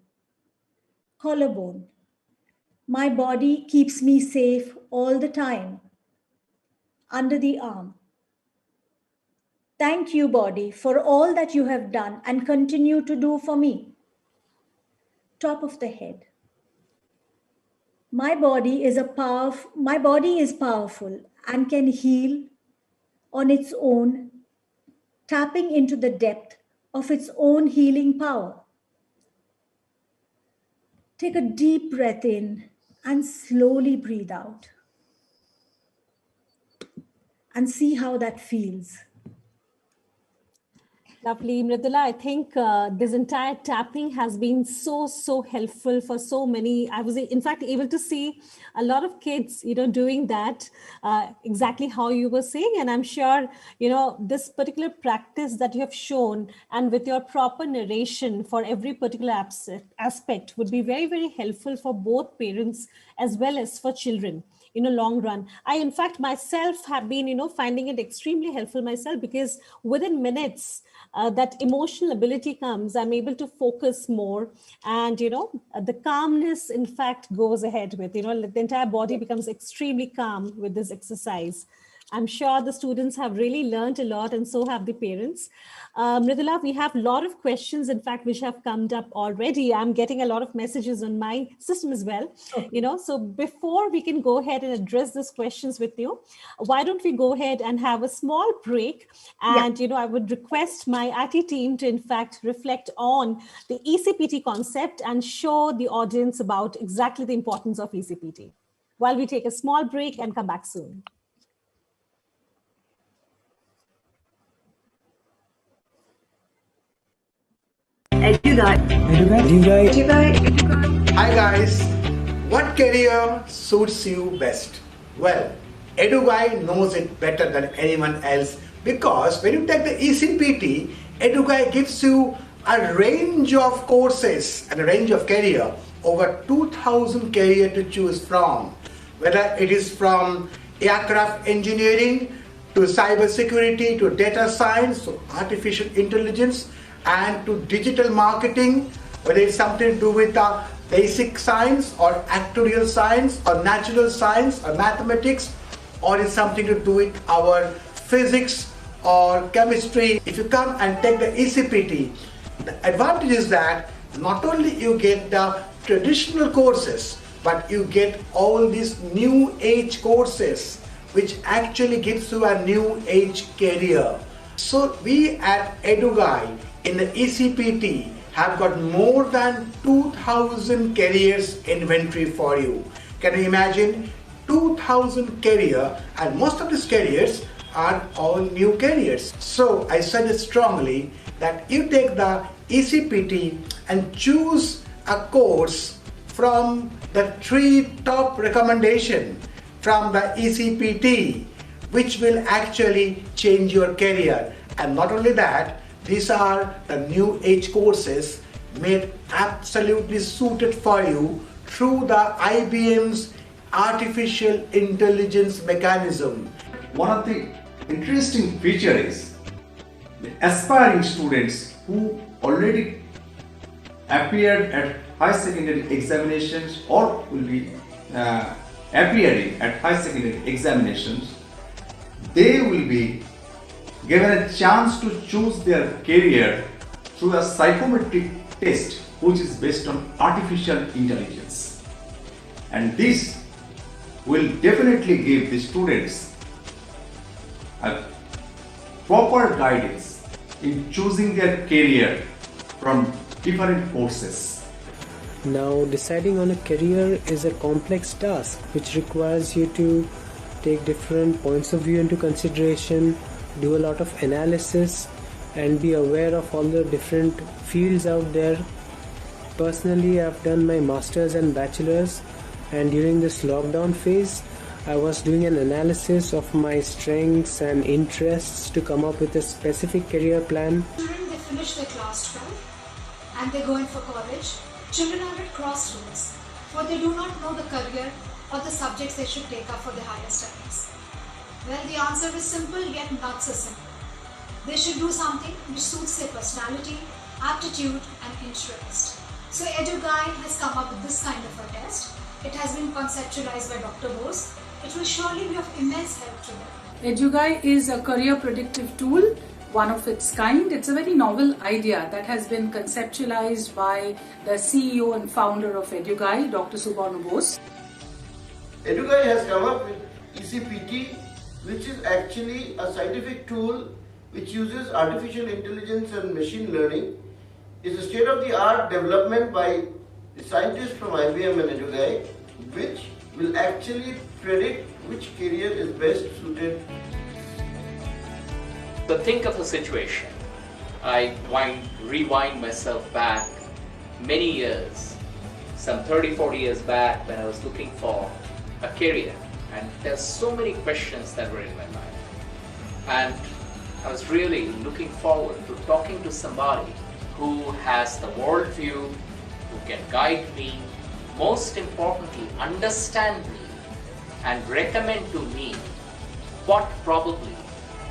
Collarbone. My body keeps me safe all the time. Under the arm. Thank you, body, for all that you have done and continue to do for me. Top of the head. My body is powerful and can heal on its own, tapping into the depth of its own healing power. Take a deep breath in and slowly breathe out. And see how that feels. Lovely, Mridula. I think this entire tapping has been so helpful for so many. I was, in fact, able to see a lot of kids, doing that exactly how you were saying. And I'm sure, this particular practice that you have shown and with your proper narration for every particular aspect would be very helpful for both parents as well as for children. In a long run. I, in fact, myself have been, finding it extremely helpful myself, because within minutes that emotional ability comes, I'm able to focus more, and, the calmness, in fact, goes ahead with, the entire body becomes extremely calm with this exercise. I'm sure the students have really learned a lot, and so have the parents. Mridula, we have a lot of questions, in fact, which have come up already. I'm getting a lot of messages on my system as well. So before we can go ahead and address these questions with you, why don't we go ahead and have a small break? And, I would request my IT team to, in fact, reflect on the ECPT concept and show the audience about exactly the importance of ECPT while we take a small break and come back soon. Hi guys, what career suits you best? Well, EduGuy knows it better than anyone else, because when you take the ECPT, EduGuy gives you a range of courses and a range of career, over 2,000 career to choose from, whether it is from aircraft engineering to cyber security to data science to artificial intelligence and to digital marketing, whether it's something to do with basic science or actuarial science or natural science or mathematics, or it's something to do with our physics or chemistry. If you come and take the ECPT, the advantage is that not only you get the traditional courses, but you get all these new age courses which actually gives you a new age career. So we at EduGuy in the ECPT have got more than 2,000 careers inventory for you. Can you imagine 2,000 career, and most of these careers are all new careers. So I suggest strongly that you take the ECPT and choose a course from the 3 top recommendation from the ECPT, which will actually change your career. And not only that, these are the new age courses made absolutely suited for you through the IBM's artificial intelligence mechanism. One of the interesting feature is the aspiring students who already appeared at high secondary examinations or will be appearing at high secondary examinations, they will be given a chance to choose their career through a psychometric test which is based on artificial intelligence. And this will definitely give the students a proper guidance in choosing their career from different courses. Now, deciding on a career is a complex task which requires you to take different points of view into consideration, do a lot of analysis, and be aware of all the different fields out there. Personally, I've done my master's and bachelor's, and during this lockdown phase, I was doing an analysis of my strengths and interests to come up with a specific career plan. Children, they finish their class 12 and they go in for college. Children are at crossroads, for they do not know the career or the subjects they should take up for their higher studies. Well, the answer is simple yet not so simple. They should do something which suits their personality, aptitude and interest. So EduGuy has come up with this kind of a test. It has been conceptualized by Dr. Bose. It will surely be of immense help to them. EduGuy is a career predictive tool, one of its kind. It's a very novel idea that has been conceptualized by the CEO and founder of EduGuy, Dr. Subhanu Bose. EduGuy has come up with ECPT, which is actually a scientific tool which uses artificial intelligence and machine learning. It's a state-of-the-art development by the scientists from IBM and EduGuy, which will actually predict which career is best suited. So think of a situation. I rewind myself back many years, some 30-40 years back, when I was looking for a career, and there's so many questions that were in my mind, and I was really looking forward to talking to somebody who has the worldview, who can guide me, most importantly understand me and recommend to me what probably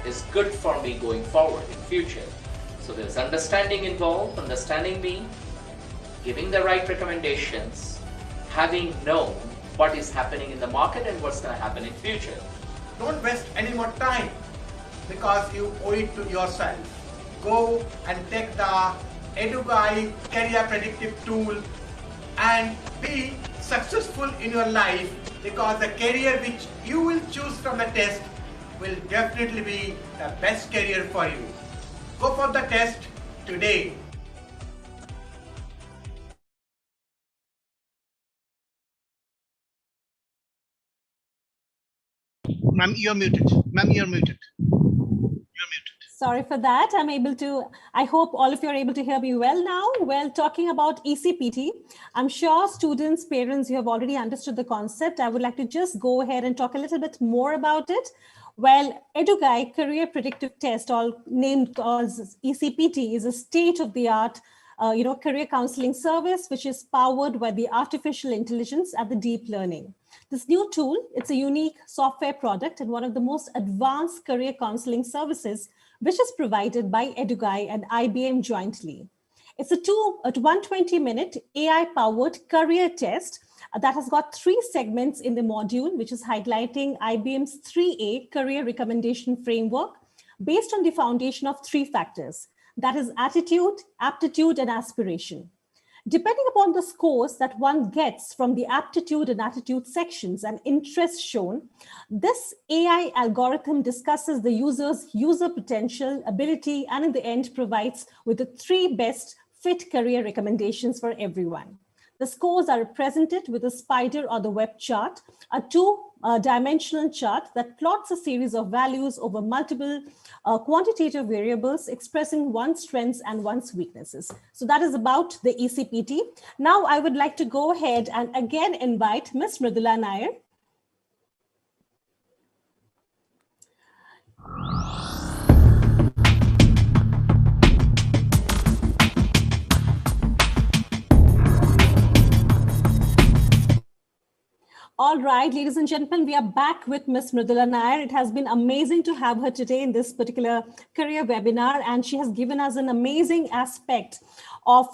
is good for me going forward in future. So there's understanding involved, understanding me, giving the right recommendations, having known what is happening in the market and what's going to happen in future. don't waste any more time because you owe it to yourself. Go and take the EduGuy career predictive tool and be successful in your life, because the career which you will choose from the test will definitely be the best career for you. Go for the test today. Ma'am, you're muted. Ma'am, you're muted. Sorry for that. I hope all of you are able to hear me well now. Well, talking about ECPT, I'm sure students, parents, you have already understood the concept. I would like to just go ahead and talk a little bit more about it. Well, EduGuy Career Predictive Test, all named as ECPT, is a state-of-the-art career counseling service, which is powered by the artificial intelligence and the deep learning. This new tool, it's a unique software product and one of the most advanced career counseling services, which is provided by EduGuy and IBM jointly. It's a 120-minute AI-powered career test that has got 3 segments in the module, which is highlighting IBM's 3A career recommendation framework based on the foundation of 3 factors. That is attitude, aptitude, and aspiration. Depending upon the scores that one gets from the aptitude and attitude sections and interest shown, this AI algorithm discusses the user's user potential, ability, and in the end provides with the 3 best fit career recommendations for everyone. The scores are represented with a spider or the web chart, a 2-dimensional chart that plots a series of values over multiple quantitative variables expressing one's strengths and one's weaknesses. So that is about the ECPT. Now I would like to go ahead and again invite Ms. Mridula Nair. All right, ladies and gentlemen, we are back with Ms. Mridula Nair. It has been amazing to have her today in this particular career webinar, and she has given us an amazing aspect of,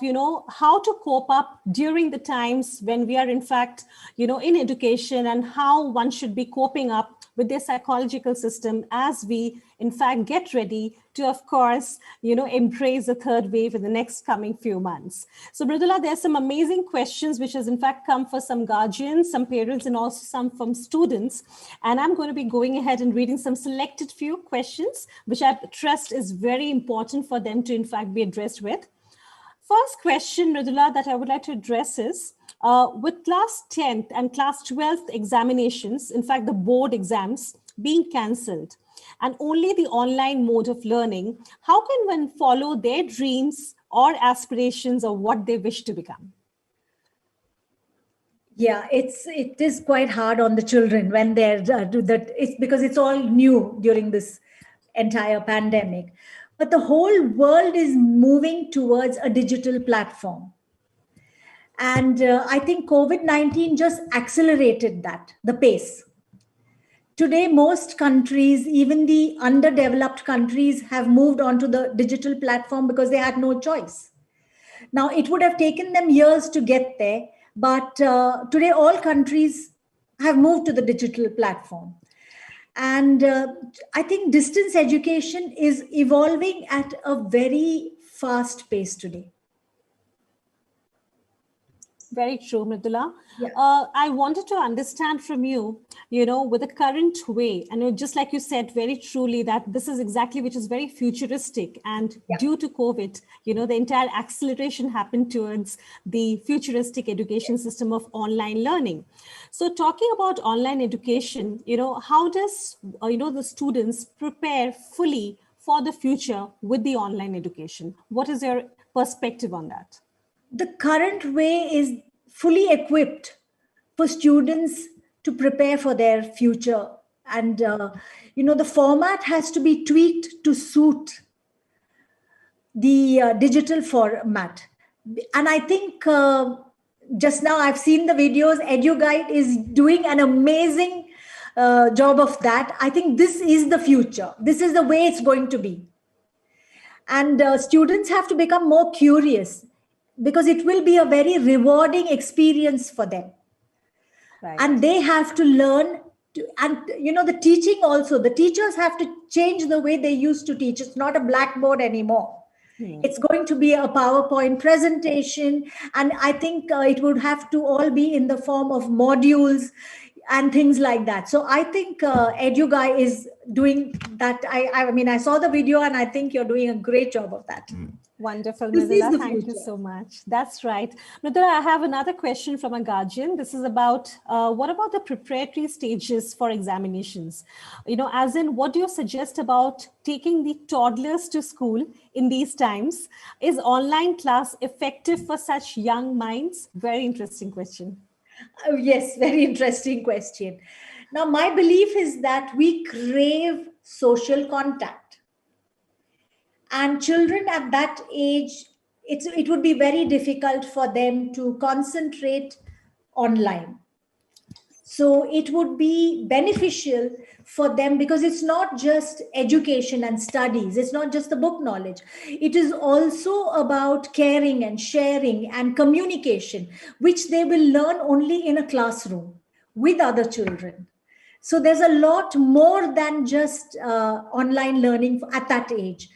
how to cope up during the times when we are in fact, in education, and how one should be coping up with their psychological system as we in fact get ready to, of course, embrace the 3rd wave in the next coming few months. So Mridula, there's some amazing questions which has in fact come for some guardians, some parents, and also some from students. And I'm going to be going ahead and reading some selected few questions, which I trust is very important for them to in fact be addressed with. First question, Mridula, that I would like to address is, with class 10th and class 12th examinations, in fact, the board exams being cancelled, and only the online mode of learning, how can one follow their dreams or aspirations of what they wish to become? Yeah, it is quite hard on the children when they're it's because it's all new during this entire pandemic. But the whole world is moving towards a digital platform. And I think COVID-19 just accelerated the pace. Today, most countries, even the underdeveloped countries, have moved onto the digital platform because they had no choice. Now, it would have taken them years to get there, but today all countries have moved to the digital platform. And I think distance education is evolving at a very fast pace today. Very true, Mridula. Yeah. I wanted to understand from you, with the current way, and just like you said very truly, that this is exactly which is very futuristic. And due to COVID, the entire acceleration happened towards the futuristic education system of online learning. So talking about online education, how does, the students prepare fully for the future with the online education? What is your perspective on that? The current way is fully equipped for students to prepare for their future. And, the format has to be tweaked to suit the digital format. And I think just now I've seen the videos, EduGuy is doing an amazing job of that. I think this is the future. This is the way it's going to be. And students have to become more curious, because it will be a very rewarding experience for them. Right. And they have to learn And the teaching also, the teachers have to change the way they used to teach. It's not a blackboard anymore. It's going to be a PowerPoint presentation, and I think it would have to all be in the form of modules and things like that. So I think EduGuy is doing that. I mean, I saw the video, and I think you're doing a great job of that. Wonderful, This is Mridula. the Thank you future. so much. That's right. Mridula, I have another question from a guardian. This is about what about the preparatory stages for examinations? As in, what do you suggest about taking the toddlers to school in these times? Is online class effective for such young minds? Very interesting question. Oh, yes, very interesting question. Now, my belief is that we crave social contact. And children at that age, it would be very difficult for them to concentrate online. So it would be beneficial for them, because it's not just education and studies. It's not just the book knowledge. It is also about caring and sharing and communication, which they will learn only in a classroom with other children. So there's a lot more than just online learning at that age,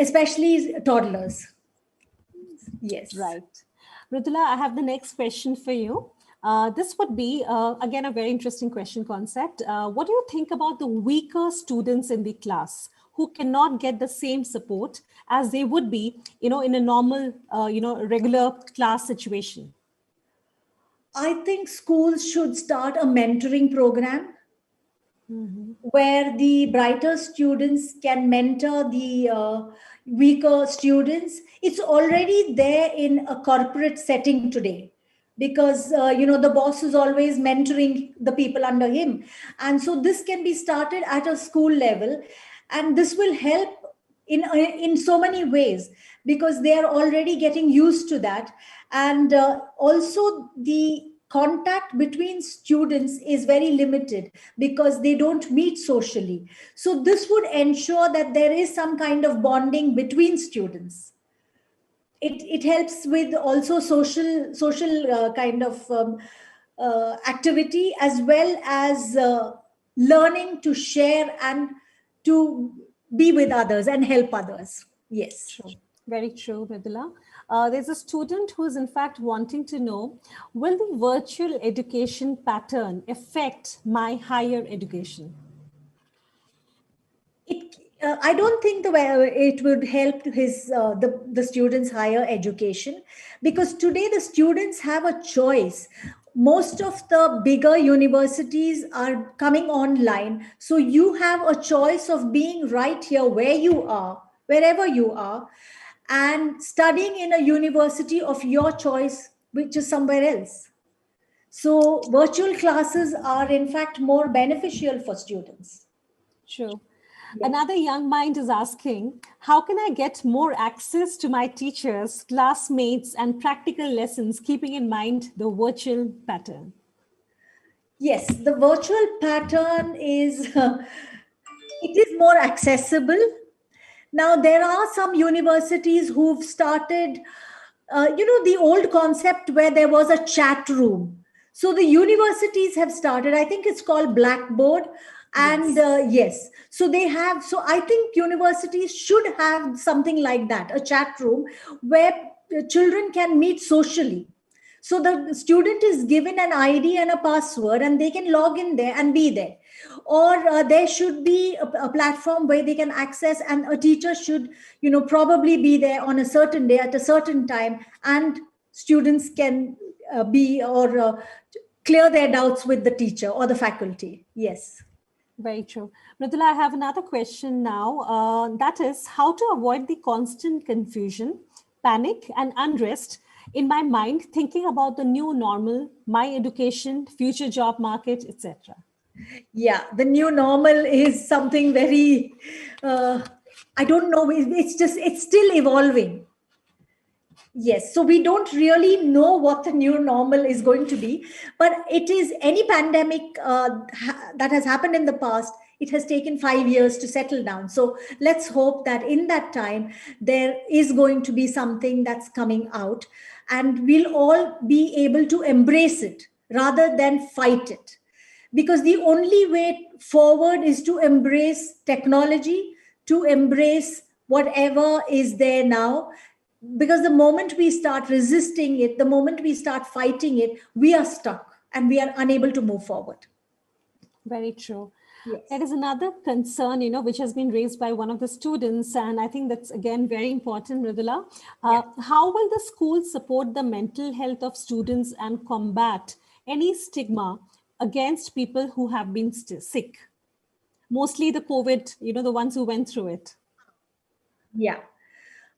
especially toddlers. Yes. Right. Mridula, I have the next question for you. This would be, again, a very interesting question concept. What do you think about the weaker students in the class who cannot get the same support as they would be, in a normal, regular class situation? I think schools should start a mentoring program where the brighter students can mentor the weaker students. It's already there in a corporate setting today, because the boss is always mentoring the people under him, and so this can be started at a school level, and this will help in so many ways, because they are already getting used to that. And also the contact between students is very limited because they don't meet socially. So this would ensure that there is some kind of bonding between students. It helps with also social kind of activity, as well as learning to share and to be with others and help others. Yes. True. Very true, Mridula. There's a student who is in fact wanting to know, will the virtual education pattern affect my higher education? I don't think it would help the students' higher education, because today the students have a choice. Most of the bigger universities are coming online, so you have a choice of being right here where you are, wherever you are, and studying in a university of your choice, which is somewhere else. So virtual classes are in fact more beneficial for students. Sure. Another young mind is asking, how can I get more access to my teachers, classmates, and practical lessons, keeping in mind the virtual pattern? Yes, the virtual pattern is it is more accessible. Now, there are some universities who've started, the old concept where there was a chat room. So the universities have started, I think it's called Blackboard. And yes, so they have, so I think universities should have something like that, a chat room where children can meet socially. So the student is given an ID and a password, and they can log in there and be there. Or there should be a platform where they can access, and a teacher should, probably be there on a certain day at a certain time, and students can clear their doubts with the teacher or the faculty. Yes. Very true. Mridula, I have another question now. That is, how to avoid the constant confusion, panic, and unrest in my mind, thinking about the new normal, my education, future job market, etc. Yeah, the new normal is something very, I don't know, it's still evolving. Yes, so we don't really know what the new normal is going to be, but it is any pandemic that has happened in the past. It has taken 5 years to settle down. So let's hope that in that time, there is going to be something that's coming out, and we'll all be able to embrace it rather than fight it. because the only way forward is to embrace technology, to embrace whatever is there now. Because the moment we start resisting it, the moment we start fighting it, we are stuck and we are unable to move forward. Very true. Yes. There is another concern, which has been raised by one of the students, and I think that's again very important, Mridula. How will the school support the mental health of students and combat any stigma against people who have been sick? Mostly the COVID, the ones who went through it. Yeah.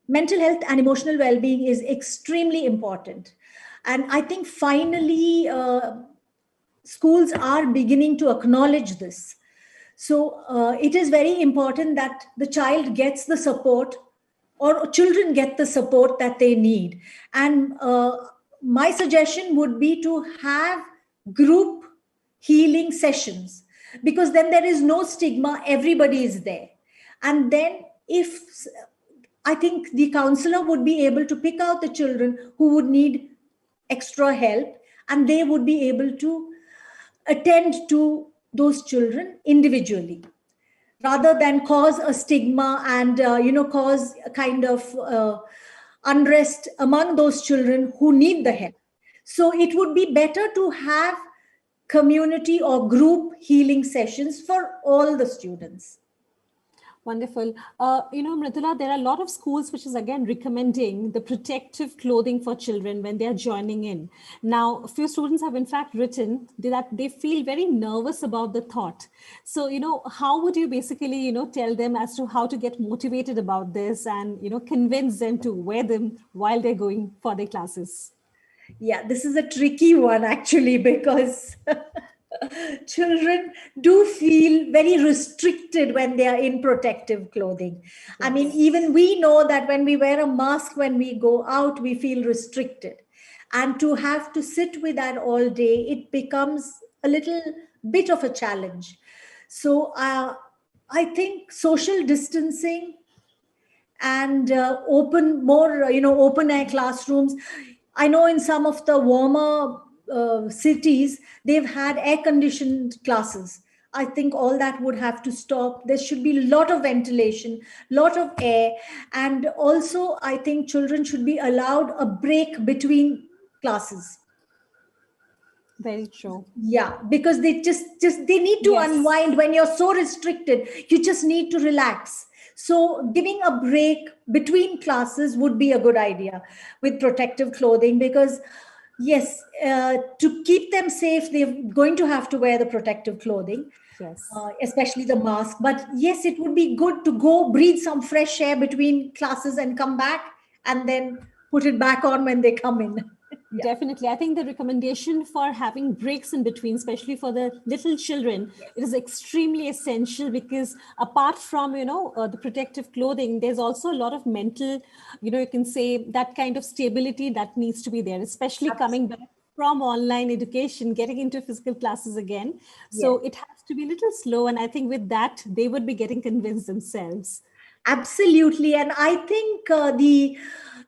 Mental health and emotional well-being is extremely important. And I think finally, schools are beginning to acknowledge this. So it is very important that the child gets the support, or children get the support that they need. And my suggestion would be to have group healing sessions, because then there is no stigma, everybody is there. And then if I think the counselor would be able to pick out the children who would need extra help, and they would be able to attend to those children individually, rather than cause a stigma and cause a kind of unrest among those children who need the help. So it would be better to have community or group healing sessions for all the students. Wonderful. Mridula, there are a lot of schools which is again recommending the protective clothing for children when they are joining in. Now, a few students have in fact written that they feel very nervous about the thought. So, how would you basically, tell them as to how to get motivated about this and, convince them to wear them while they're going for their classes? Yeah, this is a tricky one actually, because children do feel very restricted when they are in protective clothing. Yes. I mean, even we know that when we wear a mask, when we go out, we feel restricted. And to have to sit with that all day, it becomes a little bit of a challenge. So I think social distancing and open air classrooms. I know in some of the warmer cities, they've had air-conditioned classes. I think all that would have to stop. There should be a lot of ventilation, lot of air. And also, I think children should be allowed a break between classes. Very true. Yeah, because they they need to unwind. When you're so restricted, you just need to relax. So giving a break between classes would be a good idea with protective clothing, because yes, to keep them safe, they're going to have to wear the protective clothing, especially the mask. But yes, it would be good to go breathe some fresh air between classes and come back and then put it back on when they come in. Yeah. Definitely. I think the recommendation for having breaks in between, especially for the little children, it is extremely essential, because apart from, the protective clothing, there's also a lot of mental, you can say that kind of stability that needs to be there, especially coming back from online education, getting into physical classes again. So it has to be a little slow. And I think with that, they would be getting convinced themselves. Absolutely. And I think the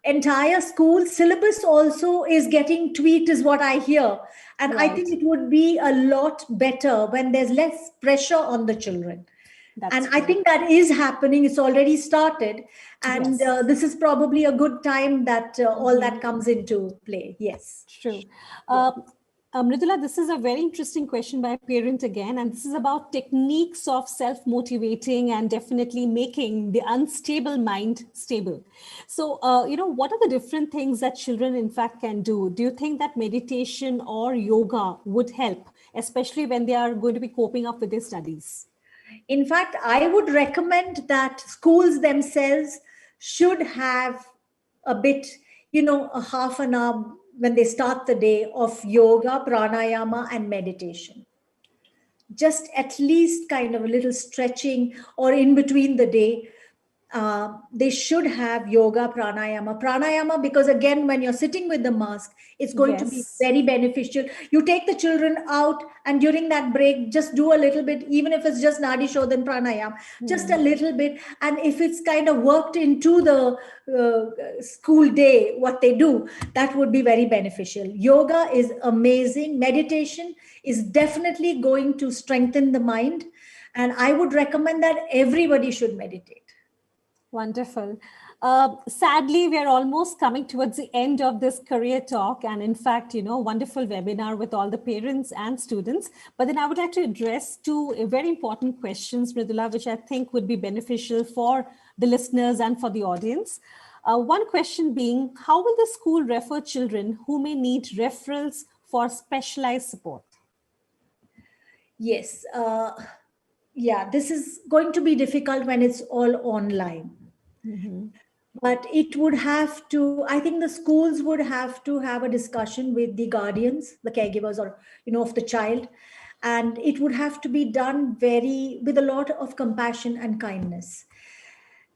entire school syllabus also is getting tweaked, is what I hear. And I think it would be a lot better when there's less pressure on the children. And I think that is happening. It's already started. And this is probably a good time that all that comes into play. Yes. True. Mridula, this is a very interesting question by a parent again, and this is about techniques of self-motivating and definitely making the unstable mind stable. So, what are the different things that children in fact can do? Do you think that meditation or yoga would help, especially when they are going to be coping up with their studies? In fact, I would recommend that schools themselves should have a bit, a half an hour when they start the day of yoga, pranayama, and meditation. Just at least kind of a little stretching or in between the day. They should have yoga, pranayama, because again, when you're sitting with the mask, it's going to be Yes. very beneficial. You take the children out, and during that break, just do a little bit, even if it's just nadi shodhan pranayam, just a little bit. And if it's kind of worked into the school day, what they do, that would be very beneficial. Yoga is amazing. Meditation is definitely going to strengthen the mind. And I would recommend that everybody should meditate. Wonderful. Sadly, we are almost coming towards the end of this career talk. And in fact, wonderful webinar with all the parents and students. But then I would like to address two very important questions, Mridula, which I think would be beneficial for the listeners and for the audience. One question being, how will the school refer children who may need referrals for specialized support? Yes. Yeah, this is going to be difficult when it's all online. But it would have to, I think the schools would have to have a discussion with the guardians, the caregivers, or, of the child. And it would have to be done with a lot of compassion and kindness.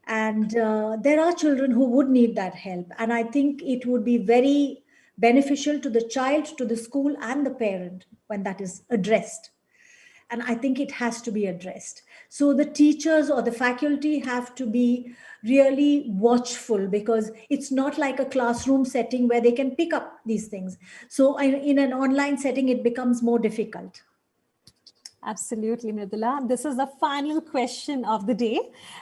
And there are children who would need that help. And I think it would be very beneficial to the child, to the school, and the parent when that is addressed. And I think it has to be addressed. So the teachers or the faculty have to be really watchful, because it's not like a classroom setting where they can pick up these things. So in an online setting, it becomes more difficult. Absolutely, Mridula. This is the final question of the day.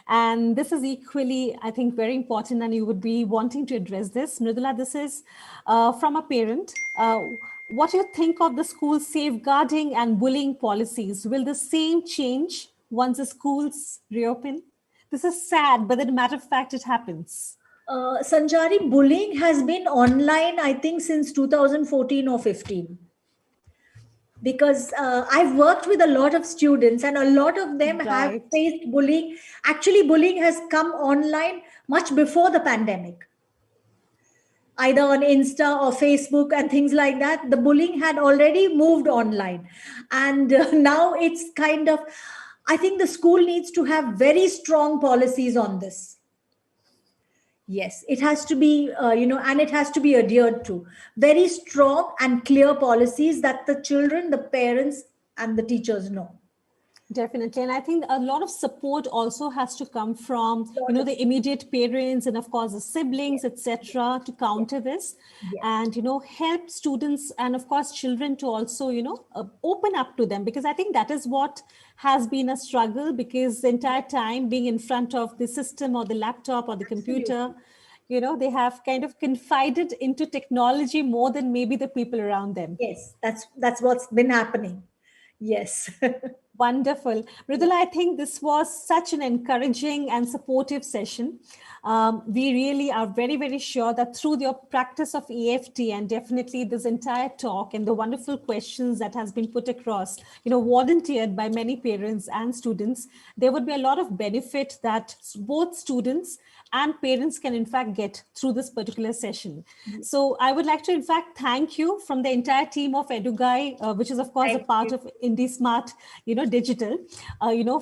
And this is equally, I think, very important, and you would be wanting to address this. Mridula, this is from a parent. What do you think of the school safeguarding and bullying policies? Will the same change once the schools reopen? This is sad, but as a matter of fact, it happens. Sanjari, bullying has been online, I think, since 2014 or 15. Because I've worked with a lot of students, and a lot of them have faced bullying. Actually, bullying has come online much before the pandemic. Either on Insta or Facebook and things like that, the bullying had already moved online. And now it's kind of, I think the school needs to have very strong policies on this. Yes, it has to be, and it has to be adhered to. Very strong and clear policies that the children, the parents, and the teachers know. Definitely. And I think a lot of support also has to come from, the immediate parents and, of course, the siblings, etc., to counter this and, help students and, of course, children to also, open up to them, because I think that is what has been a struggle, because the entire time being in front of the system or the laptop or the computer, they have kind of confided into technology more than maybe the people around them. Yes, that's what's been happening. Yes. Wonderful. Mridula, I think this was such an encouraging and supportive session. We really are very, very sure that through your practice of EFT and definitely this entire talk and the wonderful questions that has been put across, volunteered by many parents and students, there would be a lot of benefit that both students and parents can in fact get through this particular session. So I would like to in fact thank you from the entire team of EduGuy, which is of course a part of IndySmart, Digital,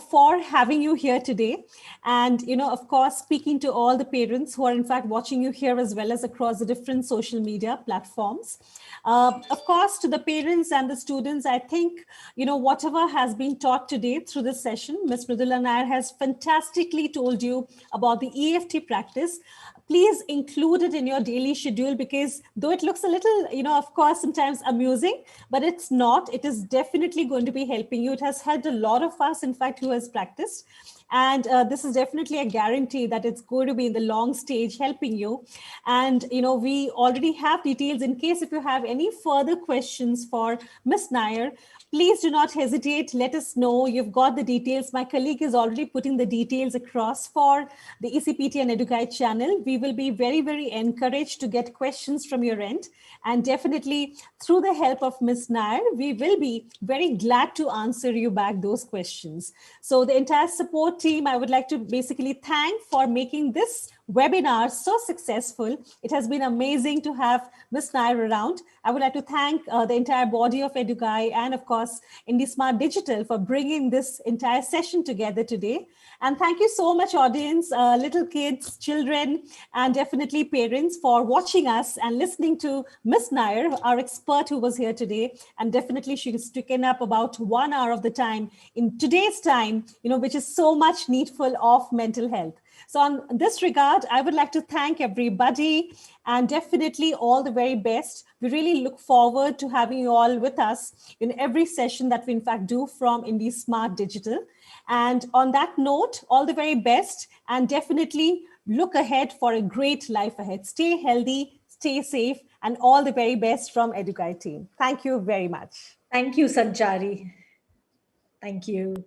for having you here today. And, of course, speaking to all the parents who are in fact watching you here as well as across the different social media platforms. Of course, to the parents and the students, I think, whatever has been taught today through this session, Ms. Mridula Nair has fantastically told you about the EFT practice. Please include it in your daily schedule, because though it looks a little, of course, sometimes amusing, but it's not. It is definitely going to be helping you. It has helped a lot of us, in fact, who has practiced. And this is definitely a guarantee that it's going to be in the long stage helping you. And, we already have details in case if you have any further questions for Ms. Nair, please do not hesitate. Let us know. You've got the details. My colleague is already putting the details across for the ECPT and EduGuy channel. We will be very, very encouraged to get questions from your end. And definitely through the help of Ms. Nair, we will be very glad to answer you back those questions. So the entire support team, I would like to basically thank for making this webinar so successful. It has been amazing to have Ms. Nair around. I would like to thank the entire body of EduGuy and of course, IndySmart Digital for bringing this entire session together today. And thank you so much, audience, little kids, children, and definitely parents for watching us and listening to Ms. Nair, our expert who was here today. And definitely she's taken up about 1 hour of the time in today's time, which is so much needful of mental health. So on this regard, I would like to thank everybody and definitely all the very best. We really look forward to having you all with us in every session that we in fact do from IndySmart Digital. And on that note, all the very best and definitely look ahead for a great life ahead. Stay healthy, stay safe, and all the very best from EduGuy team. Thank you very much. Thank you, Sanchari. Thank you.